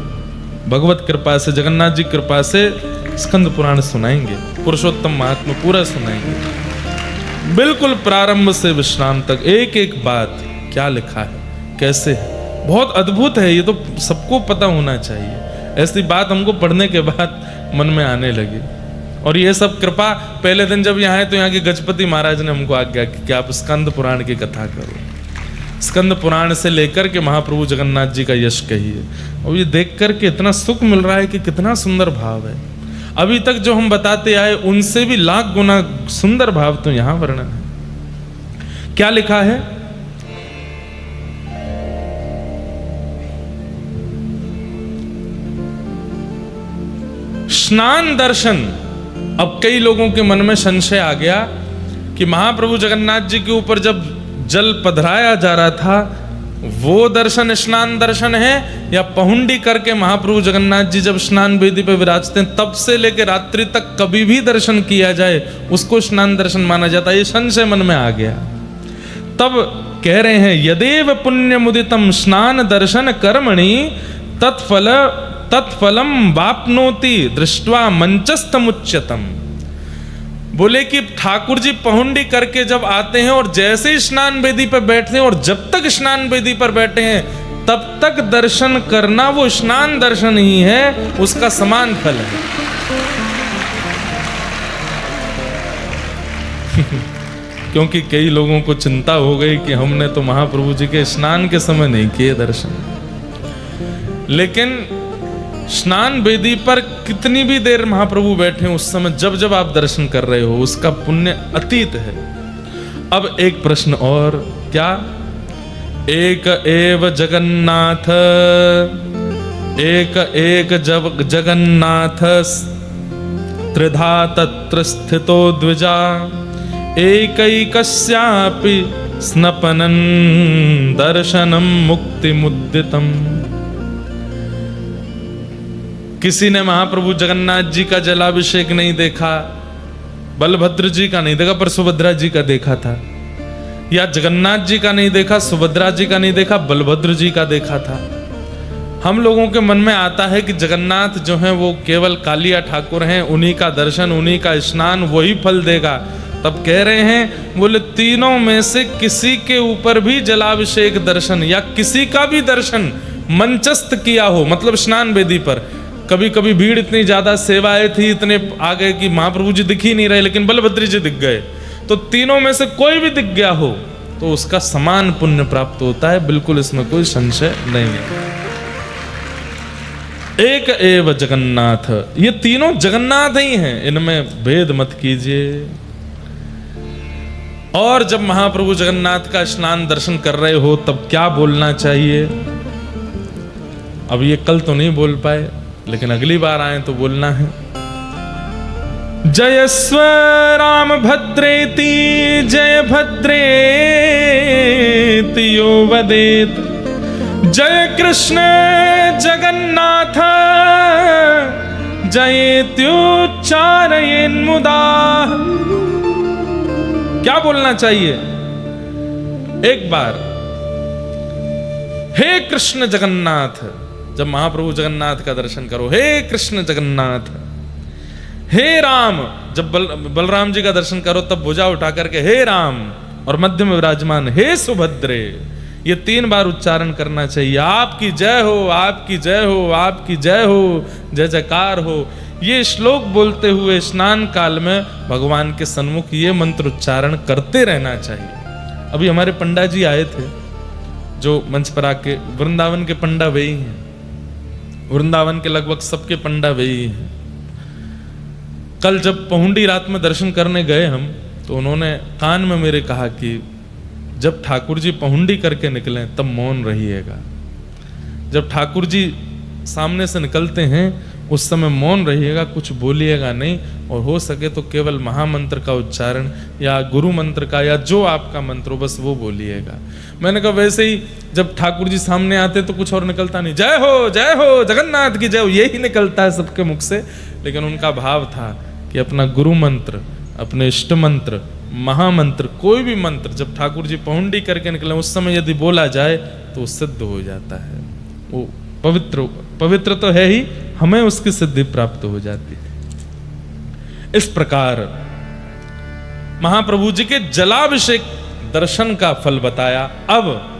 भगवत कृपा से, जगन्नाथ जी कृपा से स्कंद पुराण सुनाएंगे, पुरुषोत्तम महात्मा पूरा सुनाएंगे, बिल्कुल प्रारंभ से विश्राम तक, एक एक बात क्या लिखा है, कैसे है, बहुत अद्भुत है। ये तो सबको पता होना चाहिए। ऐसी बात हमको पढ़ने के बाद मन में आने लगी। और ये सब कृपा, पहले दिन जब यहाँ आए तो यहाँ के गजपति महाराज ने हमको आज्ञा की कि आप स्कंद पुराण की कथा करो, स्कंद पुराण से लेकर के महाप्रभु जगन्नाथ जी का यश कहिए। और ये देख करके इतना सुख मिल रहा है कि कितना सुंदर भाव है। अभी तक जो हम बताते आए उनसे भी लाख गुना सुंदर भाव तो यहां वर्णन है। क्या लिखा है? स्नान दर्शन। अब कई लोगों के मन में संशय आ गया कि महाप्रभु जगन्नाथ जी के ऊपर जब जल पधराया जा रहा था, वो दर्शन स्नान दर्शन है, या पहुंडी करके महाप्रभु जगन्नाथ जी जब स्नान वेदी पर विराजते हैं तब से लेकर रात्रि तक कभी भी दर्शन किया जाए उसको स्नान दर्शन माना जाता है। ये संशय मन में आ गया। तब कह रहे हैं यदेव पुण्य मुदितम स्नान दर्शन कर्मणि तत्फलम वाप्नोति दृष्ट्वा मंचस्तमुच्यतम। बोले कि ठाकुर जी पहुंडी करके जब आते हैं और जैसे ही स्नान वेदी पर बैठते हैं और जब तक स्नान वेदी पर बैठे हैं तब तक दर्शन करना वो स्नान दर्शन ही है, उसका समान फल है। क्योंकि कई लोगों को चिंता हो गई कि हमने तो महाप्रभु जी के स्नान के समय नहीं किए दर्शन, लेकिन स्नान वेदी पर कितनी भी देर महाप्रभु बैठे उस समय जब जब आप दर्शन कर रहे हो उसका पुण्य अतीत है। अब एक प्रश्न और, क्या? एक एव जगन्नाथ, एक जगन्नाथ त्रिधा तत्र स्थितो द्विजा एकैकस्यापि स्नपनं दर्शनं मुक्तिमुद्दितम्। किसी ने महाप्रभु जगन्नाथ जी का जलाभिषेक नहीं देखा, बलभद्र जी का नहीं देखा पर सुभद्रा जी का देखा था, या जगन्नाथ जी का नहीं देखा, सुभद्रा जी का नहीं देखा, बलभद्र जी का देखा था। हम लोगों के मन में आता है कि जगन्नाथ जो हैं वो केवल कालिया ठाकुर हैं, उन्हीं का दर्शन, उन्हीं का स्नान वही फल देगा। तब कह रहे हैं, बोले तीनों में से किसी के ऊपर भी जलाभिषेक दर्शन या किसी का भी दर्शन मंचस्थ किया हो, मतलब स्नान वेदी पर, कभी कभी भीड़ इतनी ज्यादा, सेवाएं थी, इतने आ गए कि महाप्रभु जी दिख ही नहीं रहे, लेकिन बलभद्र जी दिख गए, तो तीनों में से कोई भी दिख गया हो तो उसका समान पुण्य प्राप्त होता है, बिल्कुल इसमें कोई संशय नहीं है। एक एव जगन्नाथ, ये तीनों जगन्नाथ ही हैं, इनमें भेद मत कीजिए। और जब महाप्रभु जगन्नाथ का स्नान दर्शन कर रहे हो तब क्या बोलना चाहिए? अब ये कल तो नहीं बोल पाए, लेकिन अगली बार आए तो बोलना है। जयस्व राम भद्रेति जय भद्रेति यो वदेत, जय कृष्ण जगन्नाथ जयेत्युच्चारयेन्मुदा। क्या बोलना चाहिए? एक बार, हे कृष्ण जगन्नाथ, जब महाप्रभु जगन्नाथ का दर्शन करो, हे कृष्ण जगन्नाथ। हे राम, जब बलराम जी का दर्शन करो तब भुजा उठा करके हे राम, और मध्य में विराजमान हे सुभद्रे, ये 3 बार उच्चारण करना चाहिए। आपकी जय हो, आपकी जय हो, आपकी जय हो, जय जयकार हो। ये श्लोक बोलते हुए स्नान काल में भगवान के सन्मुख ये मंत्र उच्चारण करते रहना चाहिए। अभी हमारे पंडा जी आए थे जो मंच पर आके, वृंदावन के पंडा वे ही हैं, वृंदावन के लगभग सबके पंडा वे ही हैं। कल जब पहुंडी रात में दर्शन करने गए हम, तो उन्होंने कान में मेरे कहा कि जब ठाकुर जी पहुंडी करके निकले तब मौन रहिएगा। जब ठाकुर जी सामने से निकलते हैं उस समय मौन रहिएगा, कुछ बोलिएगा नहीं, और हो सके तो केवल महामंत्र का उच्चारण या गुरु मंत्र का या जो आपका मंत्र हो बस वो बोलिएगा। मैंने कहा वैसे ही जब ठाकुर जी सामने आते तो कुछ और निकलता नहीं, जय हो जगन्नाथ की जय हो, यही निकलता है सबके मुख से। लेकिन उनका भाव था कि अपना गुरु मंत्र, अपने इष्ट मंत्र, महामंत्र, कोई भी मंत्र जब ठाकुर जी पहुंडी करके निकले उस समय यदि बोला जाए तो सिद्ध हो जाता है, वो पवित्र तो है ही, हमें उसकी सिद्धि प्राप्त हो जाती है। इस प्रकार महाप्रभु जी के जलाभिषेक दर्शन का फल बताया। अब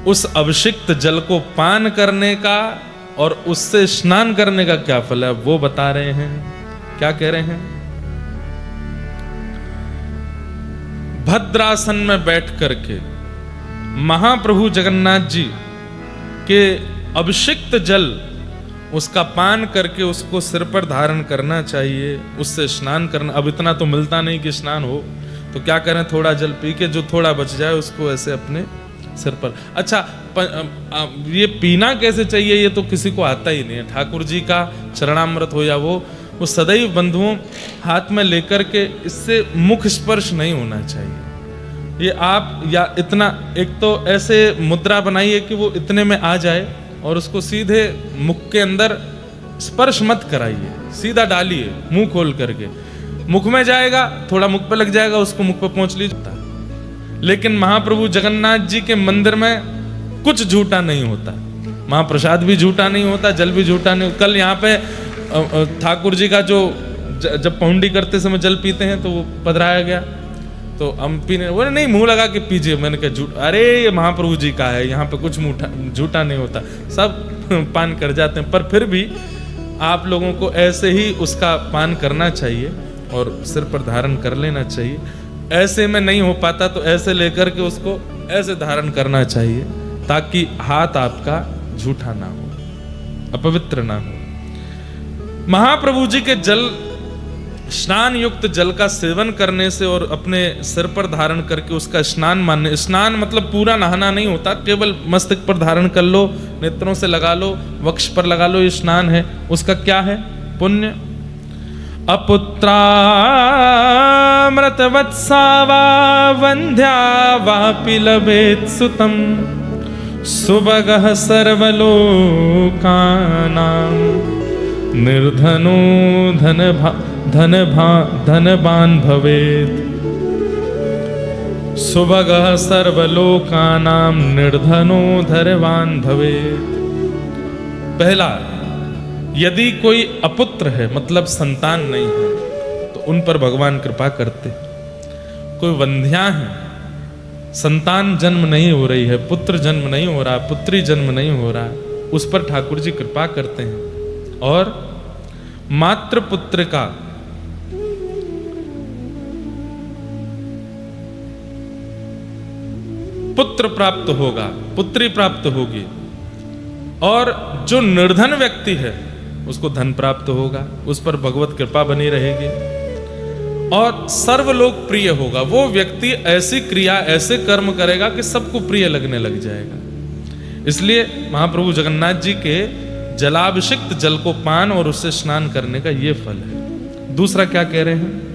उस अभिषिक्त जल को पान करने का और उससे स्नान करने का क्या फल है वो बता रहे हैं। क्या कह रहे हैं? भद्रासन में बैठ करके महाप्रभु जगन्नाथ जी के अभिषिक्त जल उसका पान करके उसको सिर पर धारण करना चाहिए, उससे स्नान करना। अब इतना तो मिलता नहीं कि स्नान हो, तो क्या करें, थोड़ा जल पी के जो थोड़ा बच जाए उसको ऐसे अपने सिर पर। अच्छा, ये पीना कैसे चाहिए ये तो किसी को आता ही नहीं है। ठाकुर जी का चरणामृत हो या वो सदैव बंधुओं हाथ में लेकर के इससे मुख स्पर्श नहीं होना चाहिए। ये आप या इतना, एक तो ऐसे मुद्रा बनाइए कि वो इतने में आ जाए और उसको सीधे मुख के अंदर स्पर्श मत कराइए, सीधा डालिए मुंह खोल करके। मुख में जाएगा, थोड़ा मुख पे लग जाएगा, उसको मुख पे पहुंच लीजिए। लेकिन महाप्रभु जगन्नाथ जी के मंदिर में कुछ झूठा नहीं होता, महाप्रसाद भी झूठा नहीं होता, जल भी झूठा नहीं। कल यहाँ पे ठाकुर जी का जो जब पहुंडी करते समय जल पीते हैं तो वो पधराया गया, तो हम पीने बोले नहीं मुंह लगा के पीजिए, मैंने कहा झूठ, अरे ये महाप्रभु जी का है, यहाँ पे कुछ झूठा नहीं होता, सब पान कर जाते हैं। पर फिर भी आप लोगों को ऐसे ही उसका पान करना चाहिए और सिर पर धारण कर लेना चाहिए। ऐसे में नहीं हो पाता तो ऐसे लेकर के उसको ऐसे धारण करना चाहिए, ताकि हाथ आपका झूठा ना हो, अपवित्र ना हो। महाप्रभु जी के जल, स्नान युक्त जल का सेवन करने से और अपने सिर पर धारण करके उसका स्नान मानने, स्नान मतलब पूरा नहाना नहीं होता, केवल मस्तक पर धारण कर लो, नेत्रों से लगा लो, वक्ष पर लगा लो, ये स्नान है। उसका क्या है पुण्य? अपुत्रामृतवत्सा वा वंध्या वापि लभेत सुतम सुभगः सर्वलोकानां निर्धनो धनवान भवेत्। सुभगः सर्वलोकानां निर्धनो धनवान भवेत्। पहला, यदि कोई अपुत्र है मतलब संतान नहीं है तो उन पर भगवान कृपा करते। कोई वंध्या है, संतान जन्म नहीं हो रही है, पुत्र जन्म नहीं हो रहा, पुत्री जन्म नहीं हो रहा, उस पर ठाकुर जी कृपा करते हैं। और मात्र पुत्र का पुत्र प्राप्त होगा, पुत्री प्राप्त होगी। और जो निर्धन व्यक्ति है उसको धन प्राप्त होगा, उस पर भगवत कृपा बनी रहेगी। और सर्वलोक प्रिय होगा, वो व्यक्ति ऐसी क्रिया ऐसे कर्म करेगा कि सबको प्रिय लगने लग जाएगा। इसलिए महाप्रभु जगन्नाथ जी के जलाभिषिक्त जल को पान और उससे स्नान करने का ये फल है। दूसरा क्या कह रहे हैं?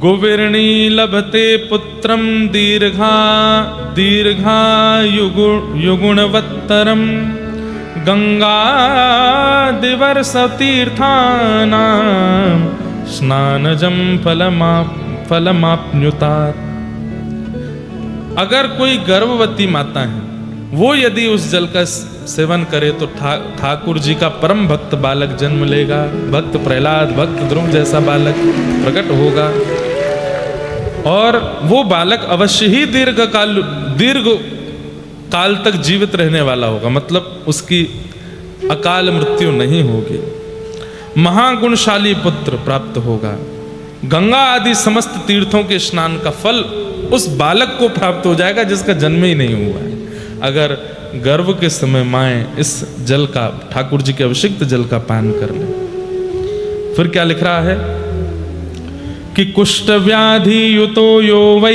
गोविरणी लभते पुत्रम दीर्घायुगुणवत्तरम गंगादिवर्षतीर्थानां स्नानजं फलमाप्नुतात्। अगर कोई गर्भवती माता है, वो यदि उस जल का सेवन करे तो ठाकुर जी का परम भक्त बालक जन्म लेगा, भक्त प्रहलाद, भक्त ध्रुव जैसा बालक प्रकट होगा। और वो बालक अवश्य ही दीर्घ काल तक जीवित रहने वाला होगा, मतलब उसकी अकाल मृत्यु नहीं होगी। महागुणशाली पुत्र प्राप्त होगा। गंगा आदि समस्त तीर्थों के स्नान का फल उस बालक को प्राप्त हो जाएगा जिसका जन्म ही नहीं हुआ है। अगर गर्भ के समय माएं इस जल का, ठाकुर जी के अभिषिक्त जल का पान कर ले। फिर क्या लिख रहा है कि कुष्ठ व्याधि युतो यो वै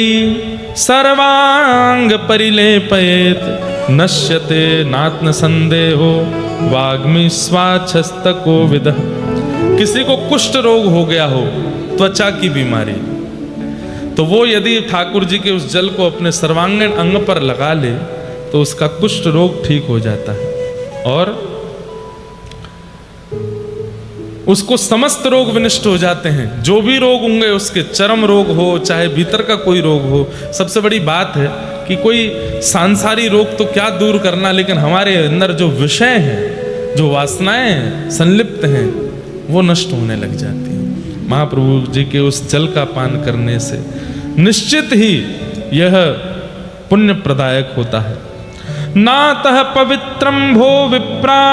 सर्वांग परिलेपयेत नश्यते नात्म संदेहो वाग्मी स्वाच्छस्तको विदः। किसी को कुष्ठ रोग हो गया हो, त्वचा की बीमारी, तो वो यदि ठाकुर जी के उस जल को अपने सर्वांगीण अंग पर लगा ले तो उसका कुष्ठ रोग ठीक हो जाता है और उसको समस्त रोग विनष्ट हो जाते हैं। जो भी रोग होंगे उसके, चर्म रोग हो चाहे भीतर का कोई रोग हो। सबसे बड़ी बात है कि कोई सांसारिक रोग तो क्या दूर करना, लेकिन हमारे अंदर जो विषय हैं, जो वासनाएं संलिप्त हैं, वो नष्ट होने लग जाती हैं। महाप्रभु जी के उस जल का पान करने से निश्चित ही यह पुण्य प्रदायक होता है। नातः पवित्रम भो विप्रा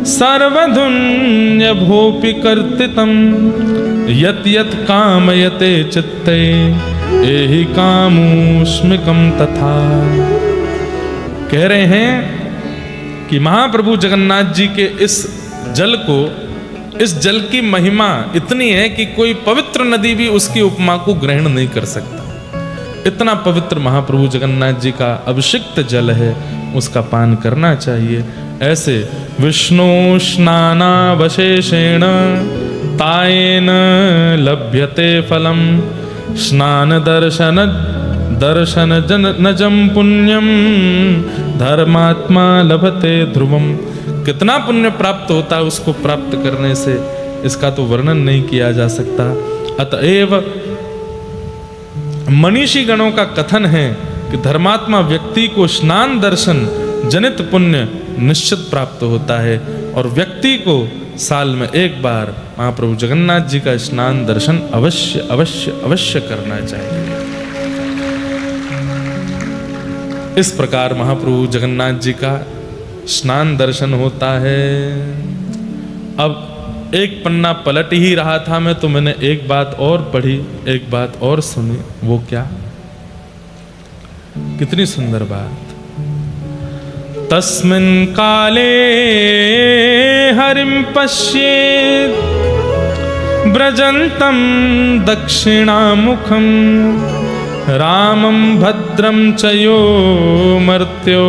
सर्वधुन्य भोपि कर्तितम यत यत कामयते चित्ते एहि कामोस्मिकम तथा। कह रहे हैं कि महाप्रभु जगन्नाथ जी के इस जल को, इस जल की महिमा इतनी है कि कोई पवित्र नदी भी उसकी उपमा को ग्रहण नहीं कर सकता। इतना पवित्र महाप्रभु जगन्नाथ जी का अभिषिक्त जल है, उसका पान करना चाहिए। ऐसे विष्णु स्नानावशेषेण तायेन लभ्यते फलम स्नान दर्शन नजम पुण्यम धर्मात्मा लभते ध्रुवम। कितना पुण्य प्राप्त होता है उसको प्राप्त करने से, इसका तो वर्णन नहीं किया जा सकता। अतएव मनीषी गणों का कथन है कि धर्मात्मा व्यक्ति को स्नान दर्शन जनित पुण्य निश्चित प्राप्त होता है और व्यक्ति को साल में एक बार महाप्रभु जगन्नाथ जी का स्नान दर्शन अवश्य अवश्य अवश्य करना चाहिए। इस प्रकार महाप्रभु जगन्नाथ जी का स्नान दर्शन होता है। अब एक पन्ना पलट ही रहा था मैं, तो मैंने एक बात और पढ़ी, एक बात और सुनी। वो क्या? कितनी सुंदर बात। तस्मिन् काले हरिं पश्येत् व्रजन्तं दक्षिणामुखं रामं भद्रं च यो मर्त्यो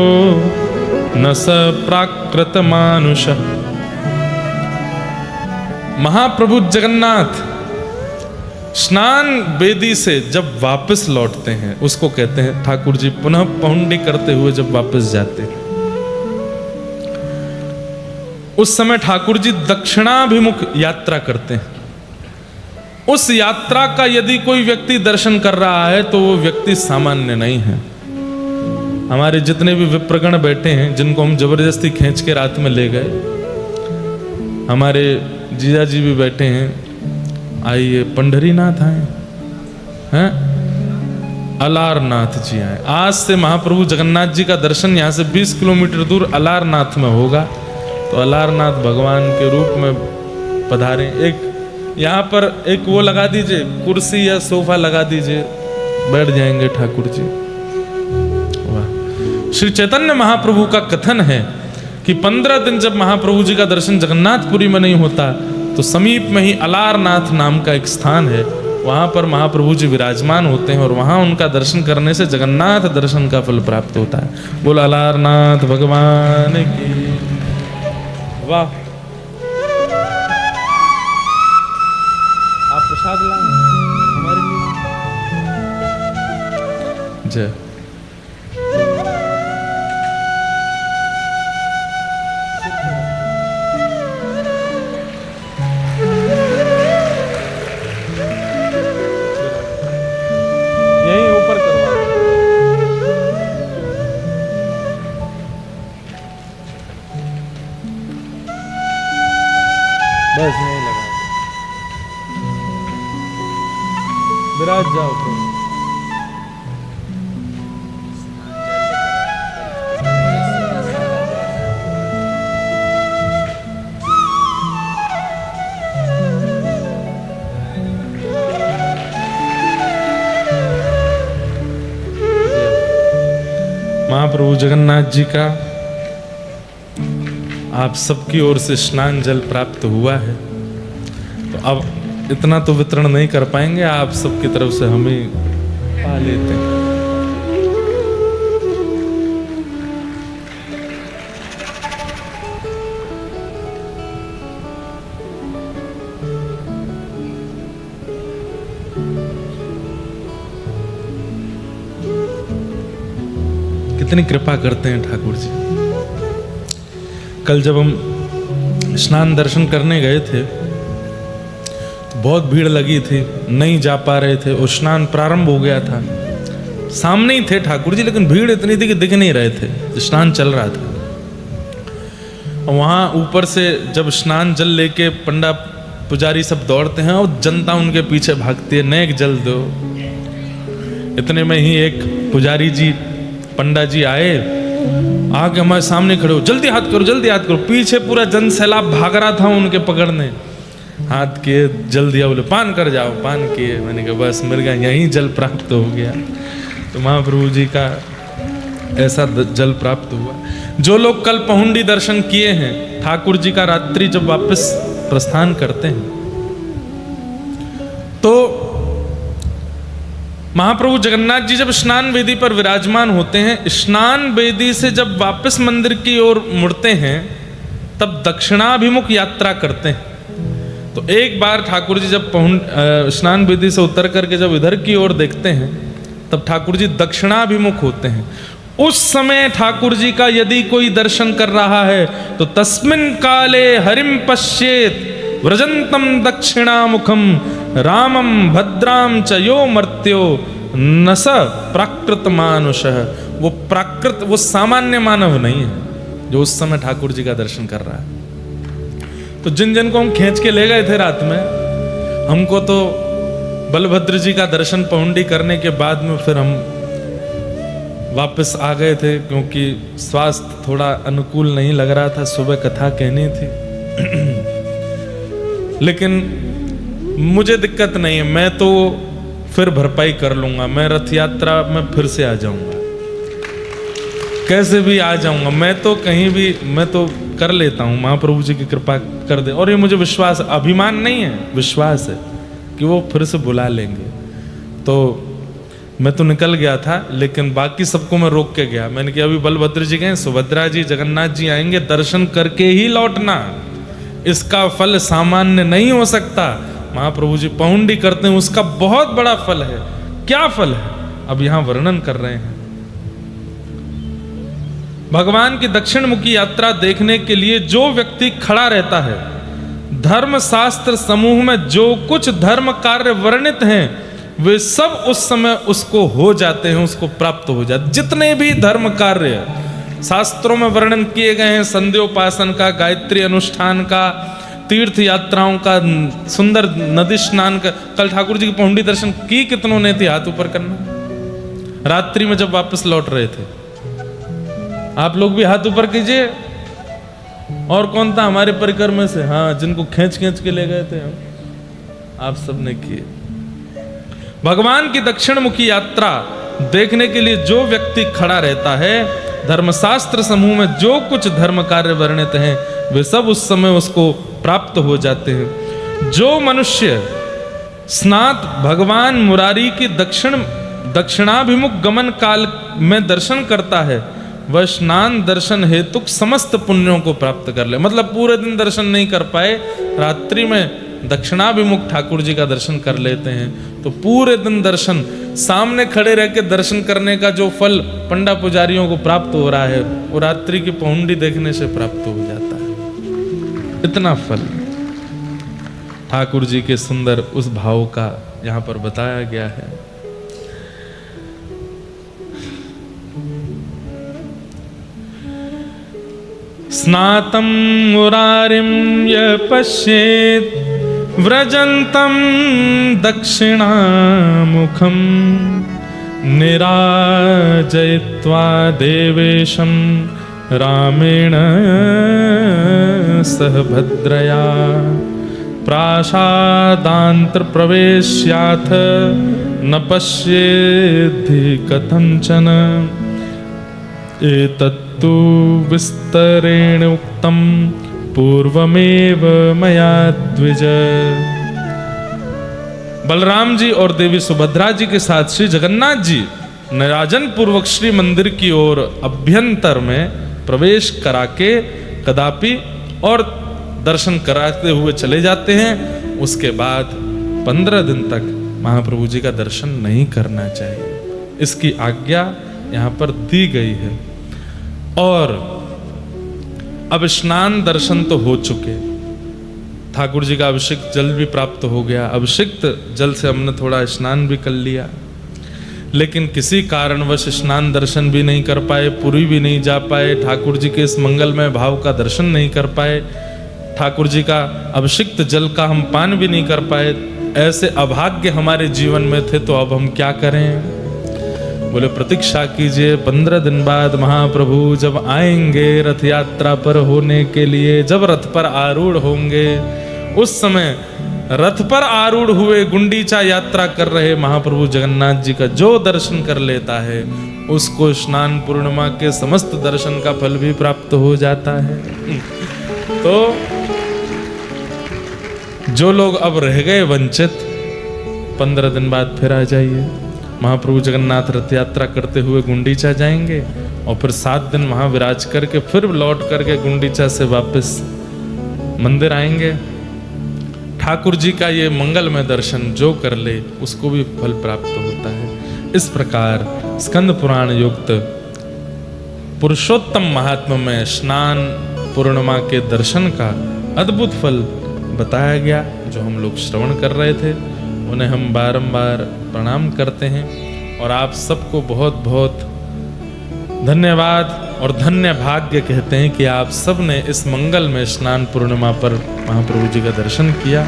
न स प्राकृत मानुषः। महाप्रभु जगन्नाथ स्नान वेदी से जब वापस लौटते हैं, उसको कहते हैं ठाकुर जी पुनः पहुंडी करते हुए जब वापस जाते हैं, उस समय ठाकुर जी दक्षिणाभिमुख यात्रा करते हैं। उस यात्रा का यदि कोई व्यक्ति दर्शन कर रहा है तो वो व्यक्ति सामान्य नहीं है। हमारे जितने भी विप्रगण बैठे हैं, जिनको हम जबरदस्ती खींच के रात में ले गए, हमारे जीजा जी भी बैठे हैं, आइए पंढरीनाथ आए हैं, अलारनाथ जी आए। आज से महाप्रभु जगन्नाथ जी का दर्शन यहाँ से 20 किलोमीटर दूर अलारनाथ में होगा, तो अलारनाथ भगवान के रूप में पधारे। एक यहाँ पर एक वो लगा दीजिए, कुर्सी या सोफा लगा दीजिए, बैठ जाएंगे ठाकुर जी। वाह। श्री चैतन्य महाप्रभु का कथन है कि 15 दिन जब महाप्रभु जी का दर्शन जगन्नाथपुरी में नहीं होता तो समीप में ही अलारनाथ नाम का एक स्थान है, वहां पर महाप्रभु जी विराजमान होते हैं और वहां उनका दर्शन करने से जगन्नाथ दर्शन का फल प्राप्त होता है। बोल अलारनाथ भगवान की। वाह। आप प्रसाद लाएं हमारे लिए। जय। बस नहीं लगा, विराज जाओ तो। महाप्रभु जगन्नाथ जी का आप सबकी ओर से स्नान जल प्राप्त हुआ है, तो अब इतना तो वितरण नहीं कर पाएंगे, आप सबकी तरफ से हमें पा लेते हैं। कितनी कृपा करते हैं ठाकुर जी। कल जब हम स्नान दर्शन करने गए थे तो बहुत भीड़ लगी थी, नहीं जा पा रहे थे और स्नान प्रारंभ हो गया था। सामने ही थे ठाकुर जी, लेकिन भीड़ इतनी थी कि दिख नहीं रहे थे, स्नान चल रहा था। और वहाँ ऊपर से जब स्नान जल लेके पंडा पुजारी सब दौड़ते हैं और जनता उनके पीछे भागती है, नेक जल दो। इतने में ही एक पुजारी जी पंडा जी आए, आके हमारे सामने खड़े हो, जल्दी हाथ करो, जल्दी हाथ करो। पीछे पूरा जन सैलाब भाग रहा था उनके पकड़ने, हाथ किए, जल दिया, बोले पान कर जाओ, पान किए। मैंने कहा बस मिल गया, यहीं जल प्राप्त हो गया। तो महाप्रभु जी का ऐसा जल प्राप्त हुआ। जो लोग कल पहुंडी दर्शन किए हैं, ठाकुर जी का रात्रि जब वापस प्रस्थान करते हैं तो महाप्रभु जगन्नाथ जी जब स्नान वेदी पर विराजमान होते हैं, स्नान वेदी से जब वापस मंदिर की ओर मुड़ते हैं तब दक्षिणाभिमुख यात्रा करते हैं। तो एक बार ठाकुर जी जब स्नान वेदी से उतर करके जब इधर की ओर देखते हैं तब ठाकुर जी दक्षिणाभिमुख होते हैं। उस समय ठाकुर जी का यदि कोई दर्शन कर रहा है तो तस्मिन् काले हरिं पश्येत् व्रजन्तं दक्षिणामुखम रामम भद्राम च यो मर्त्यो न स प्राकृत मानुष, वो प्राकृत, वो सामान्य मानव नहीं है जो उस समय ठाकुर जी का दर्शन कर रहा है। तो जिन जिन को हम खींच के ले गए थे रात में, हमको तो बलभद्र जी का दर्शन पहुंडी करने के बाद में फिर हम वापस आ गए थे, क्योंकि स्वास्थ्य थोड़ा अनुकूल नहीं लग रहा था, सुबह कथा कहनी थी। लेकिन मुझे दिक्कत नहीं है, मैं तो फिर भरपाई कर लूंगा, मैं रथ यात्रा में फिर से आ जाऊंगा, कैसे भी आ जाऊंगा, मैं तो कहीं भी, मैं तो कर लेता हूं, महाप्रभु जी की कृपा कर दे। और ये मुझे विश्वास, अभिमान नहीं है, विश्वास है कि वो फिर से बुला लेंगे। तो मैं तो निकल गया था, लेकिन बाकी सबको मैं रोक के गया। मैंने कहा अभी बलभद्र जी गए, सुभद्रा जी, जगन्नाथ जी आएंगे, दर्शन करके ही लौटना, इसका फल सामान्य नहीं हो सकता। महाप्रभु जी पहुंडी करते हैं, उसका बहुत बड़ा फल है। क्या फल है, अब यहां वर्णन कर रहे हैं। भगवान की दक्षिण मुखी यात्रा देखने के लिए जो व्यक्ति खड़ा रहता है, धर्म शास्त्र समूह में जो कुछ धर्म कार्य वर्णित हैं, वे सब उस समय उसको हो जाते हैं, उसको प्राप्त हो जाते। जितने भी धर्म कार्य शास्त्रों में वर्णन किए गए हैं, संध्योपासन का, गायत्री अनुष्ठान का, तीर्थ यात्राओं का, सुंदर नदी स्नान का। कल ठाकुर जी की पहुंडी दर्शन की कितनों ने थी, हाथ ऊपर करना, रात्रि में जब वापस लौट रहे थे। आप लोग भी हाथ ऊपर कीजिए। और कौन था हमारे परिकर में से, हाँ, जिनको खींच खींच के ले गए थे हम, आप सब ने किए। भगवान की दक्षिण मुखी यात्रा देखने के लिए जो व्यक्ति खड़ा रहता है, धर्मशास्त्र समूह में जो कुछ धर्म कार्य वर्णित हैं, वे सब उस समय उसको प्राप्त हो जाते हैं। जो मनुष्य स्नात भगवान मुरारी की दक्षिणाभिमुख गमन काल में दर्शन करता है, वह स्नान दर्शन हेतु समस्त पुण्यों को प्राप्त कर ले। मतलब पूरे दिन दर्शन नहीं कर पाए, रात्रि में दक्षिणाभिमुख ठाकुर जी का दर्शन कर लेते हैं, तो पूरे दिन दर्शन, सामने खड़े रह के दर्शन करने का जो फल पंडा पुजारियों को प्राप्त हो रहा है, वो रात्रि की पहुंडी देखने से प्राप्त हो जाता है। इतना फल ठाकुर जी के सुंदर उस भाव का यहां पर बताया गया है। स्नातं मुरारिं यः पश्येत् व्रजन्तं दक्षिणामुखं निराजयित्वा देवेशं रामेण सह भद्रया प्रासादान्तर्प्रवेश्याथ न पश्येद्धि कथंचन एतत्तु विस्तरेण उक्तं पूर्वमेव मया द्विज। बलराम जी और देवी सुभद्रा जी के साथ श्री जगन्नाथ जी निराजन पूर्वक श्री मंदिर की ओर अभ्यंतर में प्रवेश करा के कदापि और दर्शन कराते हुए चले जाते हैं। उसके बाद 15 दिन तक महाप्रभु जी का दर्शन नहीं करना चाहिए, इसकी आज्ञा यहाँ पर दी गई है। और अब स्नान दर्शन तो हो चुके, ठाकुर जी का अभिषेक जल भी प्राप्त हो गया, अभिषिक्त जल से हमने थोड़ा स्नान भी कर लिया, लेकिन किसी कारणवश स्नान दर्शन भी नहीं कर पाए, पुरी भी नहीं जा पाए, ठाकुर जी के इस मंगलमय भाव का दर्शन नहीं कर पाए, ठाकुर जी का अभिषिक्त जल का हम पान भी नहीं कर पाए। ऐसे अभाग्य हमारे जीवन में थे, तो अब हम क्या करें? बोले प्रतीक्षा कीजिए, 15 दिन बाद महाप्रभु जब आएंगे रथ यात्रा पर होने के लिए, जब रथ पर आरूढ़ होंगे, उस समय रथ पर आरूढ़ हुए गुंडीचा यात्रा कर रहे महाप्रभु जगन्नाथ जी का जो दर्शन कर लेता है, उसको स्नान पूर्णिमा के समस्त दर्शन का फल भी प्राप्त हो जाता है। तो जो लोग अब रह गए वंचित, 15 दिन बाद फिर आ जाइए। महाप्रभु जगन्नाथ रथ यात्रा करते हुए गुंडीचा जाएंगे और फिर 7 दिन वहां विराज करके फिर लौट करके गुंडीचा से वापस मंदिर आएंगे। ठाकुर जी का ये मंगलमय दर्शन जो कर ले उसको भी फल प्राप्त होता है। इस प्रकार स्कंद पुराण युक्त पुरुषोत्तम महात्मा में स्नान पूर्णिमा के दर्शन का अद्भुत फल बताया गया। जो हम लोग श्रवण कर रहे थे उन्हें हम बारंबार प्रणाम करते हैं और आप सबको बहुत बहुत धन्यवाद और धन्य भाग्य कहते हैं कि आप सब ने इस मंगल में स्नान पूर्णिमा पर महाप्रभु जी का दर्शन किया।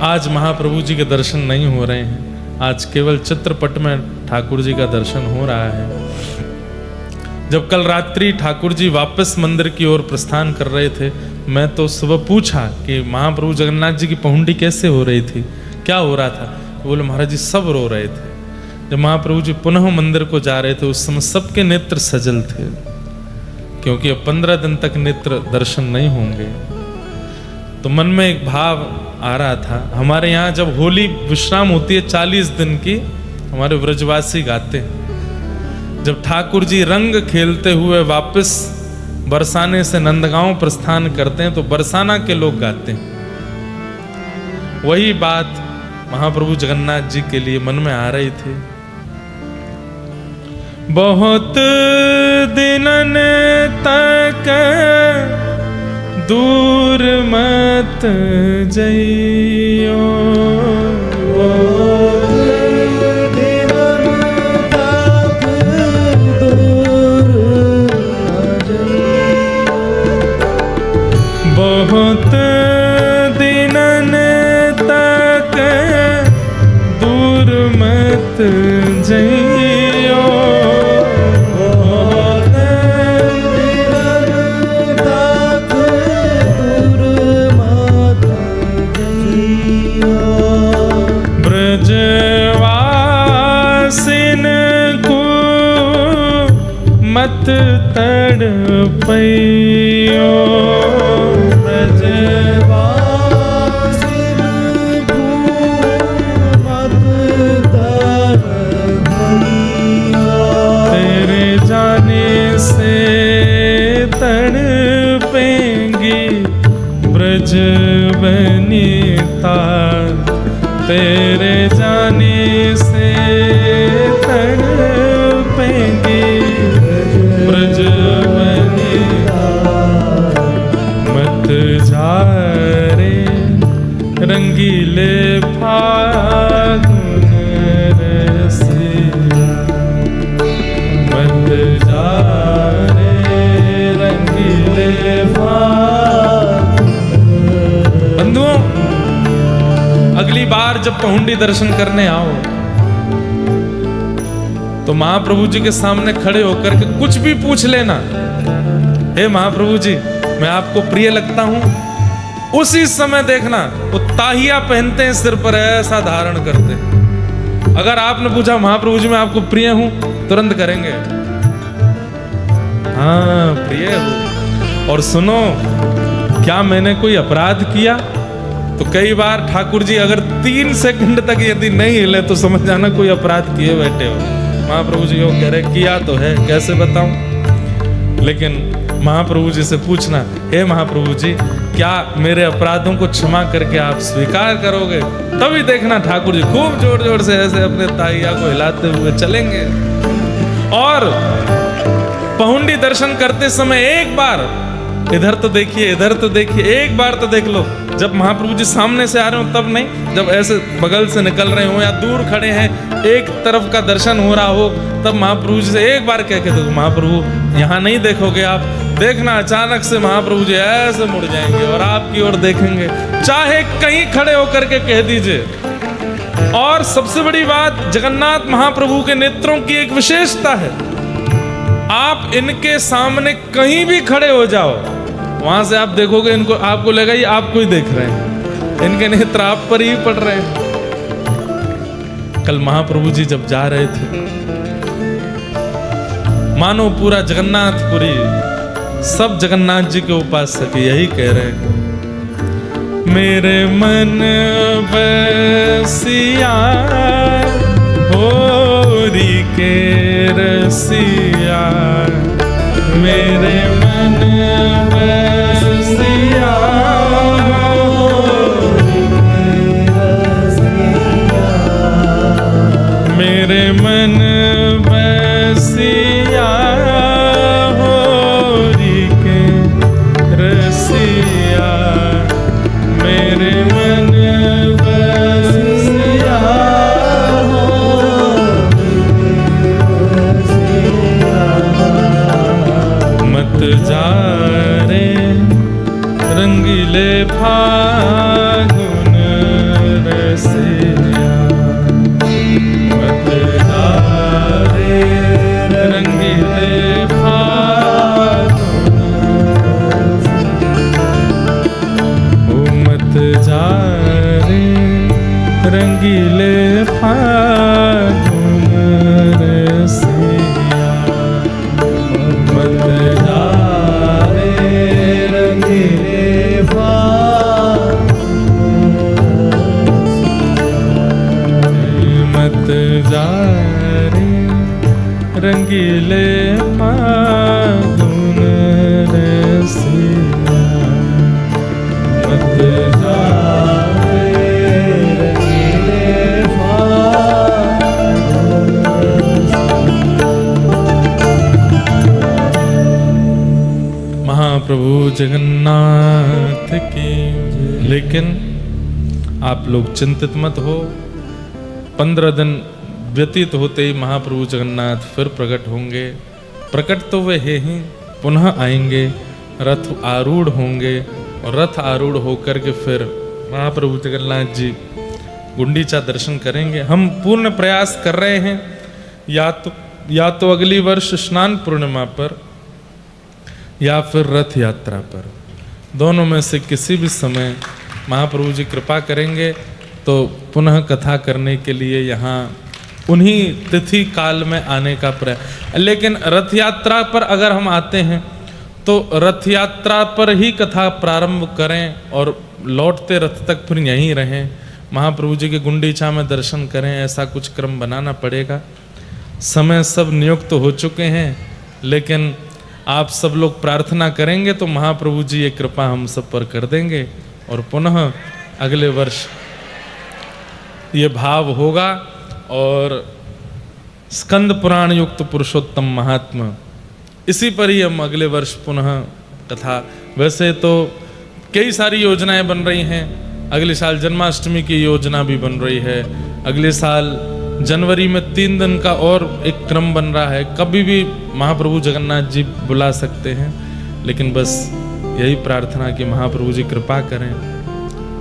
आज महाप्रभु जी के दर्शन नहीं हो रहे हैं, आज केवल चित्रपट में ठाकुर जी का दर्शन हो रहा है। जब कल रात्रि ठाकुर जी वापस मंदिर की ओर प्रस्थान कर रहे थे, मैं तो सुबह पूछा कि महाप्रभु जगन्नाथ जी की पहुंडी कैसे हो रही थी, क्या हो रहा था। बोले महाराज जी सब रो रहे थे। जब महाप्रभु जी पुनः मंदिर को जा रहे थे उस समय सबके नेत्र सजल थे, क्योंकि अब 15 दिन तक नेत्र दर्शन नहीं होंगे। तो मन में एक भाव आ रहा था। हमारे यहाँ जब होली विश्राम होती है 40 दिन की, हमारे व्रजवासी गाते हैं। जब ठाकुर जी रंग खेलते हुए वापस बरसाने से नंदगांव प्रस्थान करते हैं तो बरसाना के लोग गाते हैं। वही बात महाप्रभु जगन्नाथ जी के लिए मन में आ रही थी। बहुत दिनन तक दूर मत जइयो, बहुत दिनन तक दूर मत जइयो, ब्रजवासिन को मत तड़पइयो, ब्रजवासिन को मत तड़पइयो, तेरे जाने से तड़पेंगे ब्रज वनिता, तेरे जाने से तड़पेंगे ब्रज वनिता, मत जा रे रंगीले फागुन रसिया, मत जा रे रंगीले फागुन। बंधुओं, अगली बार जब पहुंडी दर्शन करने आओ तो महाप्रभु जी के सामने खड़े होकर के कुछ भी पूछ लेना। हे महाप्रभु जी, मैं आपको प्रिय लगता हूं। उसी समय देखना वो ताहिया पहनते हैं, सिर पर ऐसा धारण करते। अगर आपने पूछा महाप्रभु जी मैं आपको प्रिय हूं, तुरंत करेंगे हाँ प्रिय हो। और सुनो, क्या मैंने कोई अपराध किया? तो कई बार ठाकुर जी अगर 3 सेकंड तक यदि नहीं हिले तो समझ जाना कोई अपराध किए बैठे हो। महाप्रभु जी वो कह रहे किया तो है, कैसे बताऊं। लेकिन महाप्रभु जी से पूछना, हे महाप्रभु जी क्या मेरे अपराधों को क्षमा करके आप स्वीकार करोगे? तभी देखना ठाकुर जी खूब जोर जोर से ऐसे अपने ताइया को हिलाते हुए चलेंगे। और पहुंडी दर्शन करते समय एक बार इधर तो देखिए, इधर तो देखिए, एक बार तो देख लो। जब महाप्रभु जी सामने से आ रहे हो तब नहीं, जब ऐसे बगल से निकल रहे हो या दूर खड़े हैं एक तरफ का दर्शन हो रहा हो, तब महाप्रभु जी से एक बार कह के देखो महाप्रभु यहाँ नहीं देखोगे आप, देखना अचानक से महाप्रभु जी ऐसे मुड़ जाएंगे और आपकी ओर देखेंगे, चाहे कहीं खड़े होकर के कह दीजिए। और सबसे बड़ी बात, जगन्नाथ महाप्रभु के नेत्रों की एक विशेषता है, आप इनके सामने कहीं भी खड़े हो जाओ, वहां से आप देखोगे इनको, आपको लगेगा ये आपको ही देख रहे हैं, इनके नेत्र आप पर ही पड़ रहे हैं। कल महाप्रभु जी जब जा रहे थे, मानो पूरा जगन्नाथपुरी, सब जगन्नाथ जी के उपासक यही कह रहे हैं, मेरे मन बसिया होरी के रसिया, मेरे मन बसिया होरी के रसिया, मेरे मन बसिया होरी के रसिया, मेरे मन बसिया होरी रंगीले फागुन रसिया मत जारे रंगीले फागुन ओ मत जारे रंगीले फागुन रसिया मत जारे रंगीले मत जारे रंगीले फागुन रसिया मत जारे रंगीले महाप्रभु जगन्नाथ की। लेकिन आप लोग चिंतित मत हो, 15 दिन व्यतीत होते ही महाप्रभु जगन्नाथ फिर प्रकट होंगे। प्रकट तो वे हैं ही, पुनः आएंगे, रथ आरूढ़ होंगे और रथ आरूढ़ होकर के फिर महाप्रभु जगन्नाथ जी गुंडीचा दर्शन करेंगे। हम पूर्ण प्रयास कर रहे हैं या तो अगली वर्ष स्नान पूर्णिमा पर या फिर रथ यात्रा पर, दोनों में से किसी भी समय महाप्रभु जी कृपा करेंगे तो पुनः कथा करने के लिए यहाँ उन्हीं तिथि काल में आने का प्रयास। लेकिन रथ यात्रा पर अगर हम आते हैं तो रथ यात्रा पर ही कथा प्रारंभ करें और लौटते रथ तक फिर यहीं रहें, महाप्रभु जी के गुंडीचा में दर्शन करें, ऐसा कुछ क्रम बनाना पड़ेगा। समय सब नियुक्त हो चुके हैं, लेकिन आप सब लोग प्रार्थना करेंगे तो महाप्रभु जी ये कृपा हम सब पर कर देंगे और पुनः अगले वर्ष ये भाव होगा। और स्कंद पुराण युक्त पुरुषोत्तम महात्मा, इसी पर ही हम अगले वर्ष पुनः कथा। वैसे तो कई सारी योजनाएं बन रही हैं, अगले साल जन्माष्टमी की योजना भी बन रही है, अगले साल जनवरी में 3 दिन का और एक क्रम बन रहा है। कभी भी महाप्रभु जगन्नाथ जी बुला सकते हैं, लेकिन बस यही प्रार्थना कि महाप्रभु जी कृपा करें।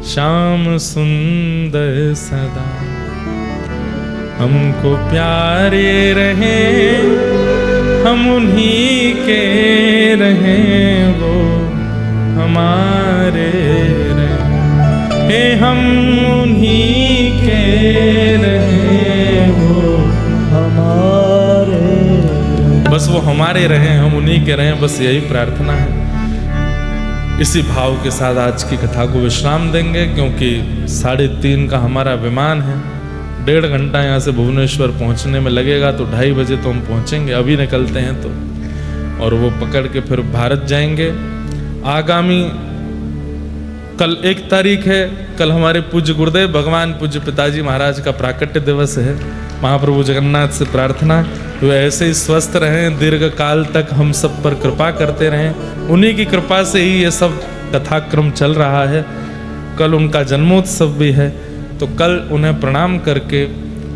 श्याम सुंदर सदा हमको प्यारे रहे, हम उन्हीं के रहें, वो हमारे रहे, हम उन्हीं के रहें, वो हमारे, बस वो हमारे रहें, हम उन्हीं के रहें, बस यही प्रार्थना है। इसी भाव के साथ आज की कथा को विश्राम देंगे, क्योंकि 3:30 का हमारा विमान है। 1.5 घंटा यहाँ से भुवनेश्वर पहुँचने में लगेगा, तो 2:30 बजे तो हम पहुँचेंगे, अभी निकलते हैं तो, और वो पकड़ के फिर भारत जाएंगे। आगामी कल 1 तारीख है, कल हमारे पूज्य गुरुदेव भगवान पूज्य पिताजी महाराज का प्राकट्य दिवस है। महाप्रभु जगन्नाथ से प्रार्थना वे ऐसे ही स्वस्थ रहें, दीर्घ काल तक हम सब पर कृपा करते रहें, उन्हीं की कृपा से ही ये सब कथाक्रम चल रहा है। कल उनका जन्मोत्सव भी है, तो कल उन्हें प्रणाम करके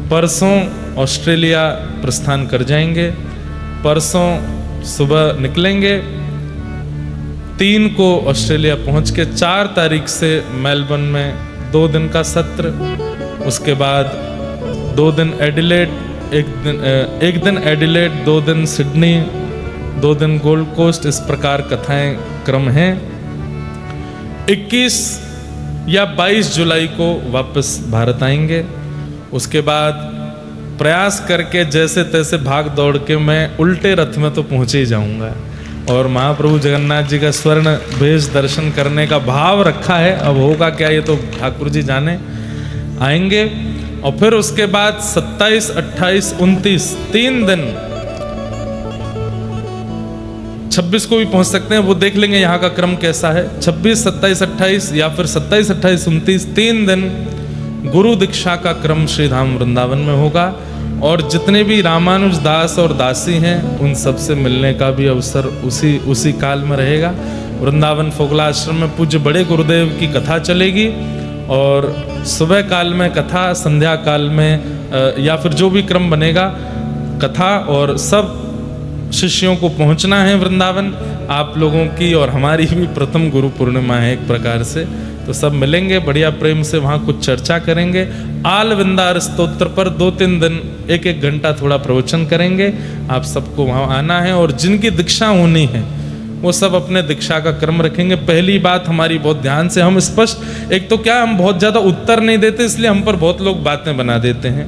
परसों ऑस्ट्रेलिया प्रस्थान कर जाएंगे। परसों सुबह निकलेंगे, 3 को ऑस्ट्रेलिया पहुंच के 4 तारीख से मेलबर्न में 2 दिन का सत्र, उसके बाद 2 दिन एडिलेड, एक दिन एडिलेड, 2 दिन सिडनी, 2 दिन गोल्ड कोस्ट, इस प्रकार कथाएं क्रम हैं। 21 या 22 जुलाई को वापस भारत आएंगे। उसके बाद प्रयास करके जैसे तैसे भाग दौड़ के मैं उल्टे रथ में तो पहुंचे ही जाऊंगा, और महाप्रभु जगन्नाथ जी का स्वर्ण वेश दर्शन करने का भाव रखा है। अब होगा क्या ये तो ठाकुर जी जाने। आएंगे और फिर उसके बाद 27, 28, 29 3 दिन, 26 को भी पहुंच सकते हैं, वो देख लेंगे यहाँ का क्रम कैसा है। 26, 27, 28 या फिर 27, 28, 29 3 दिन गुरु दीक्षा का क्रम श्री धाम वृंदावन में होगा, और जितने भी रामानुज दास और दासी हैं उन सब से मिलने का भी अवसर उसी काल में रहेगा। वृंदावन फोगला आश्रम में पूज्य बड़े गुरुदेव की कथा चलेगी, और सुबह काल में कथा, संध्या काल में या फिर जो भी क्रम बनेगा कथा, और सब शिष्यों को पहुंचना है वृंदावन। आप लोगों की और हमारी भी प्रथम गुरु पूर्णिमा है एक प्रकार से, तो सब मिलेंगे, बढ़िया प्रेम से वहाँ कुछ चर्चा करेंगे। आल विंदार स्तोत्र पर 2-3 दिन 1-1 घंटा थोड़ा प्रवचन करेंगे। आप सबको वहाँ आना है, और जिनकी दीक्षा होनी है वो सब अपने दीक्षा का क्रम रखेंगे। पहली बात हमारी बहुत ध्यान से, हम स्पष्ट, एक तो क्या हम बहुत ज़्यादा उत्तर नहीं देते, इसलिए हम पर बहुत लोग बातें बना देते हैं।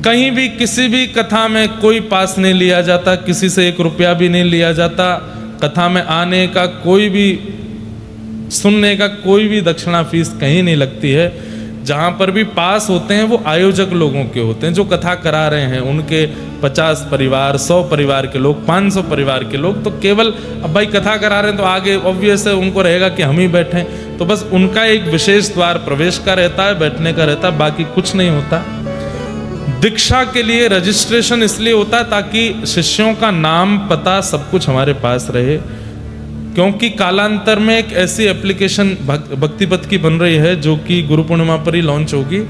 कहीं भी किसी भी कथा में कोई पास नहीं लिया जाता, किसी से 1 रुपया भी नहीं लिया जाता। कथा में आने का कोई भी, सुनने का कोई भी दक्षिणा फीस कहीं नहीं लगती है। जहाँ पर भी पास होते हैं वो आयोजक लोगों के होते हैं, जो कथा करा रहे हैं उनके 50 परिवार, 100 परिवार के लोग, 500 परिवार के लोग। तो केवल अब भाई कथा करा रहे हैं तो आगे ऑब्वियस है उनको रहेगा कि हम ही बैठें, तो बस उनका एक विशेष द्वार प्रवेश का रहता है, बैठने का रहता है, बाकी कुछ नहीं होता। दीक्षा के लिए रजिस्ट्रेशन इसलिए होता है ताकि शिष्यों का नाम, पता, सब कुछ हमारे पास रहे, क्योंकि कालांतर में एक ऐसी एप्लीकेशन भक्तिपथ की बन रही है जो कि गुरु पूर्णिमा पर ही लॉन्च होगी,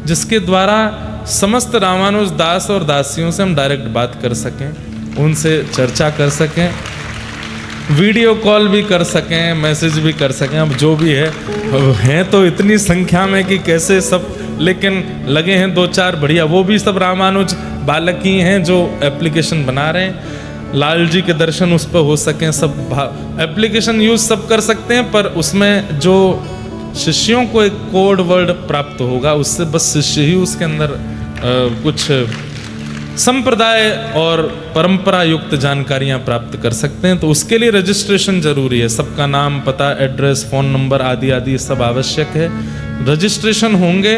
जिसके द्वारा समस्त रामानुज दास और दासियों से हम डायरेक्ट बात कर सकें, उनसे चर्चा कर सकें, वीडियो कॉल भी कर सकें, मैसेज भी कर सकें। अब जो भी है तो इतनी संख्या में कि कैसे सब, लेकिन लगे हैं 2-4 बढ़िया, वो भी सब रामानुज बालक ही हैं जो एप्लीकेशन बना रहे हैं। लाल जी के दर्शन उस पर हो सकें, सब एप्लीकेशन यूज सब कर सकते हैं, पर उसमें जो शिष्यों को एक कोड वर्ड प्राप्त होगा, उससे बस शिष्य ही उसके अंदर कुछ संप्रदाय और परंपरा युक्त जानकारियां प्राप्त कर सकते हैं। तो उसके लिए रजिस्ट्रेशन जरूरी है, सबका नाम, पता, एड्रेस, फ़ोन नंबर आदि आदि सब आवश्यक है। रजिस्ट्रेशन होंगे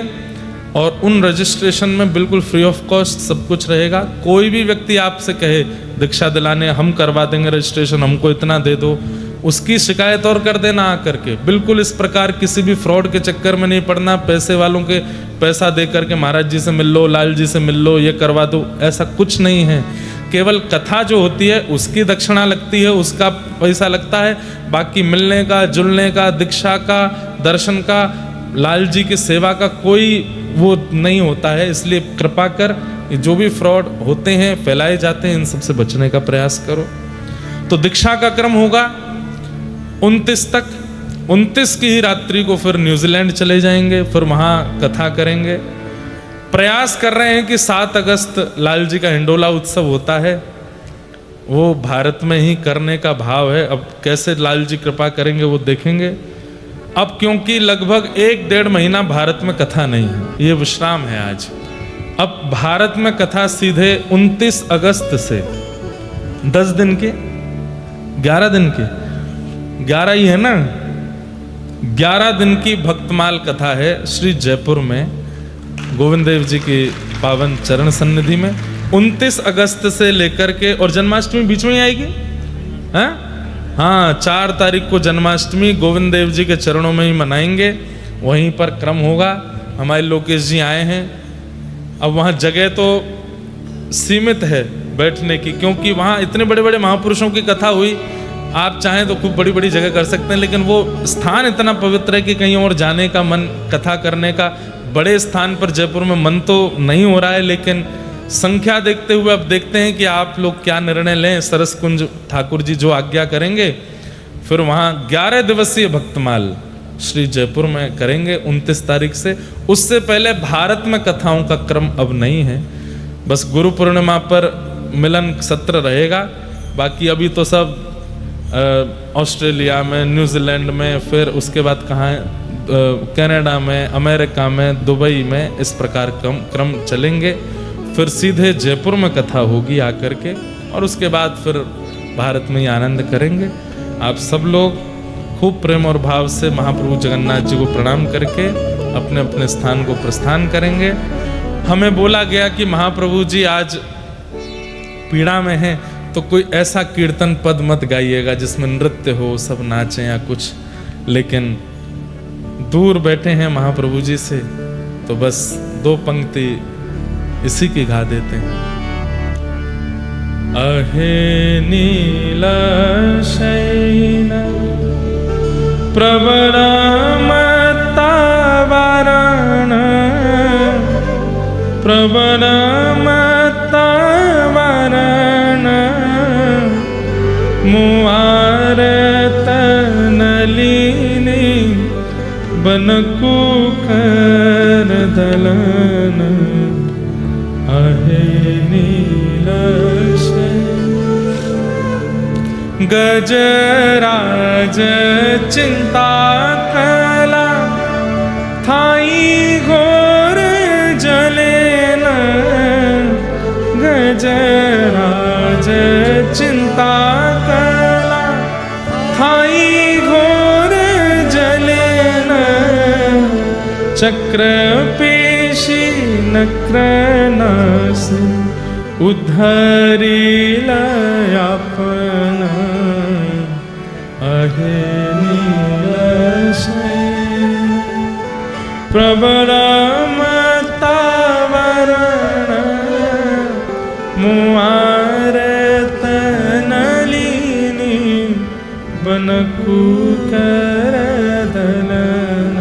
और उन रजिस्ट्रेशन में बिल्कुल फ्री ऑफ कॉस्ट सब कुछ रहेगा। कोई भी व्यक्ति आपसे कहे दीक्षा दिलाने हम करवा देंगे रजिस्ट्रेशन, हमको इतना दे दो, उसकी शिकायत और कर देना आकर के। बिल्कुल इस प्रकार किसी भी फ्रॉड के चक्कर में नहीं पड़ना, पैसे वालों के पैसा दे करके महाराज जी से मिल लो, लाल जी से मिल लो, ये करवा दो, ऐसा कुछ नहीं है। केवल कथा जो होती है उसकी दक्षिणा लगती है, उसका पैसा लगता है, बाकी मिलने का, जुलने का, दीक्षा का, दर्शन का, लाल जी की सेवा का कोई वो नहीं होता है। इसलिए कृपा कर जो भी फ्रॉड होते हैं, फैलाए जाते हैं, इन सबसे बचने का प्रयास करो। तो दीक्षा का क्रम होगा 29 तक। 29 की ही रात्रि को फिर न्यूजीलैंड चले जाएंगे, फिर वहाँ कथा करेंगे। प्रयास कर रहे हैं कि 7 अगस्त लाल जी का हिंडोला उत्सव होता है, वो भारत में ही करने का भाव है। अब कैसे लाल जी कृपा करेंगे वो देखेंगे। अब क्योंकि लगभग 1-1.5 महीना भारत में कथा नहीं है, ये विश्राम है आज। अब भारत में कथा सीधे 29 अगस्त से 10 दिन के, 11 दिन के, 11 ही है ना, 11 दिन की भक्तमाल कथा है श्री जयपुर में गोविंद देव जी की पावन चरण सन्निधि में। 29 अगस्त से लेकर के, और जन्माष्टमी बीच में ही आएगी, हाँ 4 तारीख को जन्माष्टमी गोविंद देव जी के चरणों में ही मनाएंगे, वहीं पर क्रम होगा। हमारे लोकेश जी आए हैं। अब वहाँ जगह तो सीमित है बैठने की, क्योंकि वहाँ इतने बड़े बड़े महापुरुषों की कथा हुई, आप चाहें तो खूब बड़ी बड़ी जगह कर सकते हैं, लेकिन वो स्थान इतना पवित्र है कि कहीं और जाने का मन, कथा करने का बड़े स्थान पर जयपुर में मन तो नहीं हो रहा है। लेकिन संख्या देखते हुए अब देखते हैं कि आप लोग क्या निर्णय लें। सरस कुंज ठाकुर जी जो आज्ञा करेंगे, फिर वहाँ 11 दिवसीय भक्तमाल श्री जयपुर में करेंगे 29 तारीख से। उससे पहले भारत में कथाओं का क्रम अब नहीं है, बस गुरु पूर्णिमा पर मिलन सत्र रहेगा। बाकी अभी तो सब ऑस्ट्रेलिया में, न्यूजीलैंड में, फिर उसके बाद कहाँ कनाडा में, अमेरिका में, दुबई में, इस प्रकार क्रम चलेंगे। फिर सीधे जयपुर में कथा होगी आकर के, और उसके बाद फिर भारत में ही आनंद करेंगे। आप सब लोग खूब प्रेम और भाव से महाप्रभु जगन्नाथ जी को प्रणाम करके अपने अपने स्थान को प्रस्थान करेंगे। हमें बोला गया कि महाप्रभु जी आज पीड़ा में हैं, तो कोई ऐसा कीर्तन पद मत गाइएगा जिसमें नृत्य हो, सब नाचें या कुछ, लेकिन दूर बैठे हैं महाप्रभु जी से, तो बस 2 पंक्ति इसी की गा देते हैं। अहे नील शयन प्रवरमतावरण प्रवरमतावरण नलिनी बनकु कर दलन आहे नीलशय गजराज चिंता कला थाई घोर जलेन गजराज चिंता कला थाई घोर जलेन चक्र पेशी नक्रनास उद्धरिलयापन आहे नीलशय प्रबलमतावरण मुआरत नलिनी बनकु कर दलन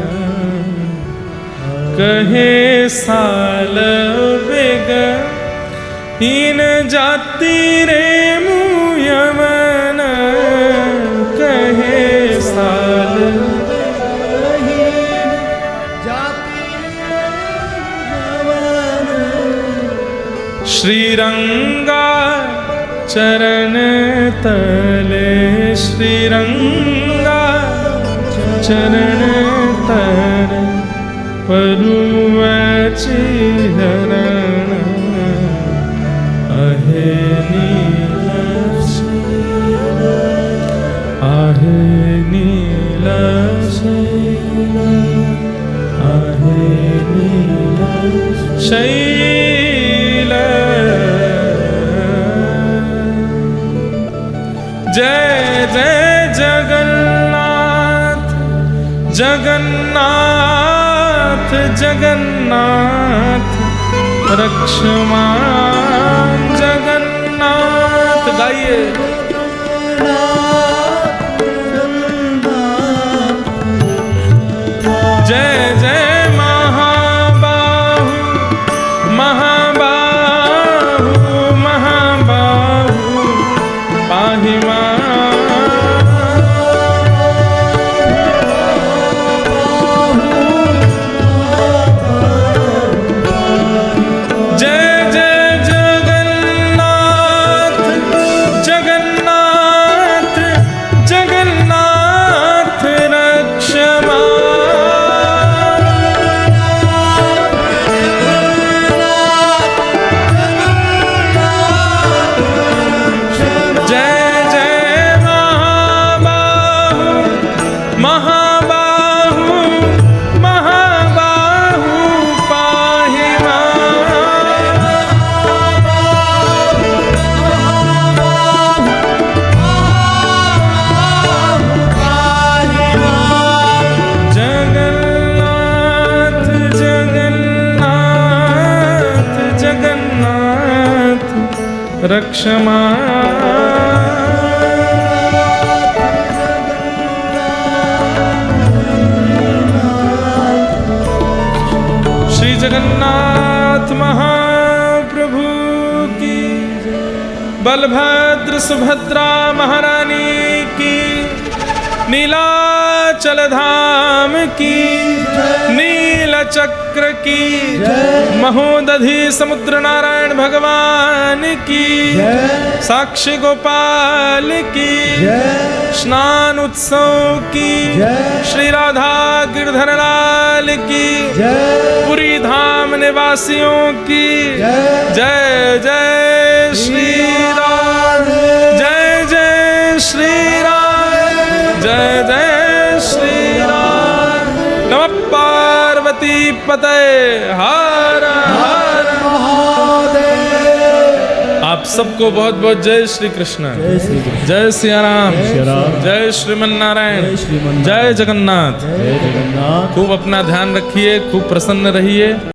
कहे साल बेग हीन जाति रे मुयमन कहे साल श्रीरंगा चरण तले श्रीरंगा चरण तले परुवचि हरण आहे नीलशय आहे नीलशय आहे नीलशय जय जय जगन्नाथ जगन्नाथ जगन्नाथ रक्षमान जगन्नाथ गाइए जय जय महाबाहु महाबाहु महाबाहु पाहि मां रक्षमा श्री जगन्नाथ महाप्रभु की बलभद्र सुभद्रा महारानी की नीलाचल धाम की नील चक्र की महोदधि समुद्र नारायण भगवान की साक्षी गोपाल की स्नान उत्सव की श्री राधा गिरधर लाल की पुरी धाम निवासियों की जय जय श्री राम जय जय श्री राम जय जय श्री राम नमः पार्वती पते हर हर महादेव। आप सबको बहुत बहुत जय श्री कृष्ण जय सिया राम जय श्रीमन नारायण जय जगन्नाथ। खूब अपना ध्यान रखिए, खूब प्रसन्न रहिए।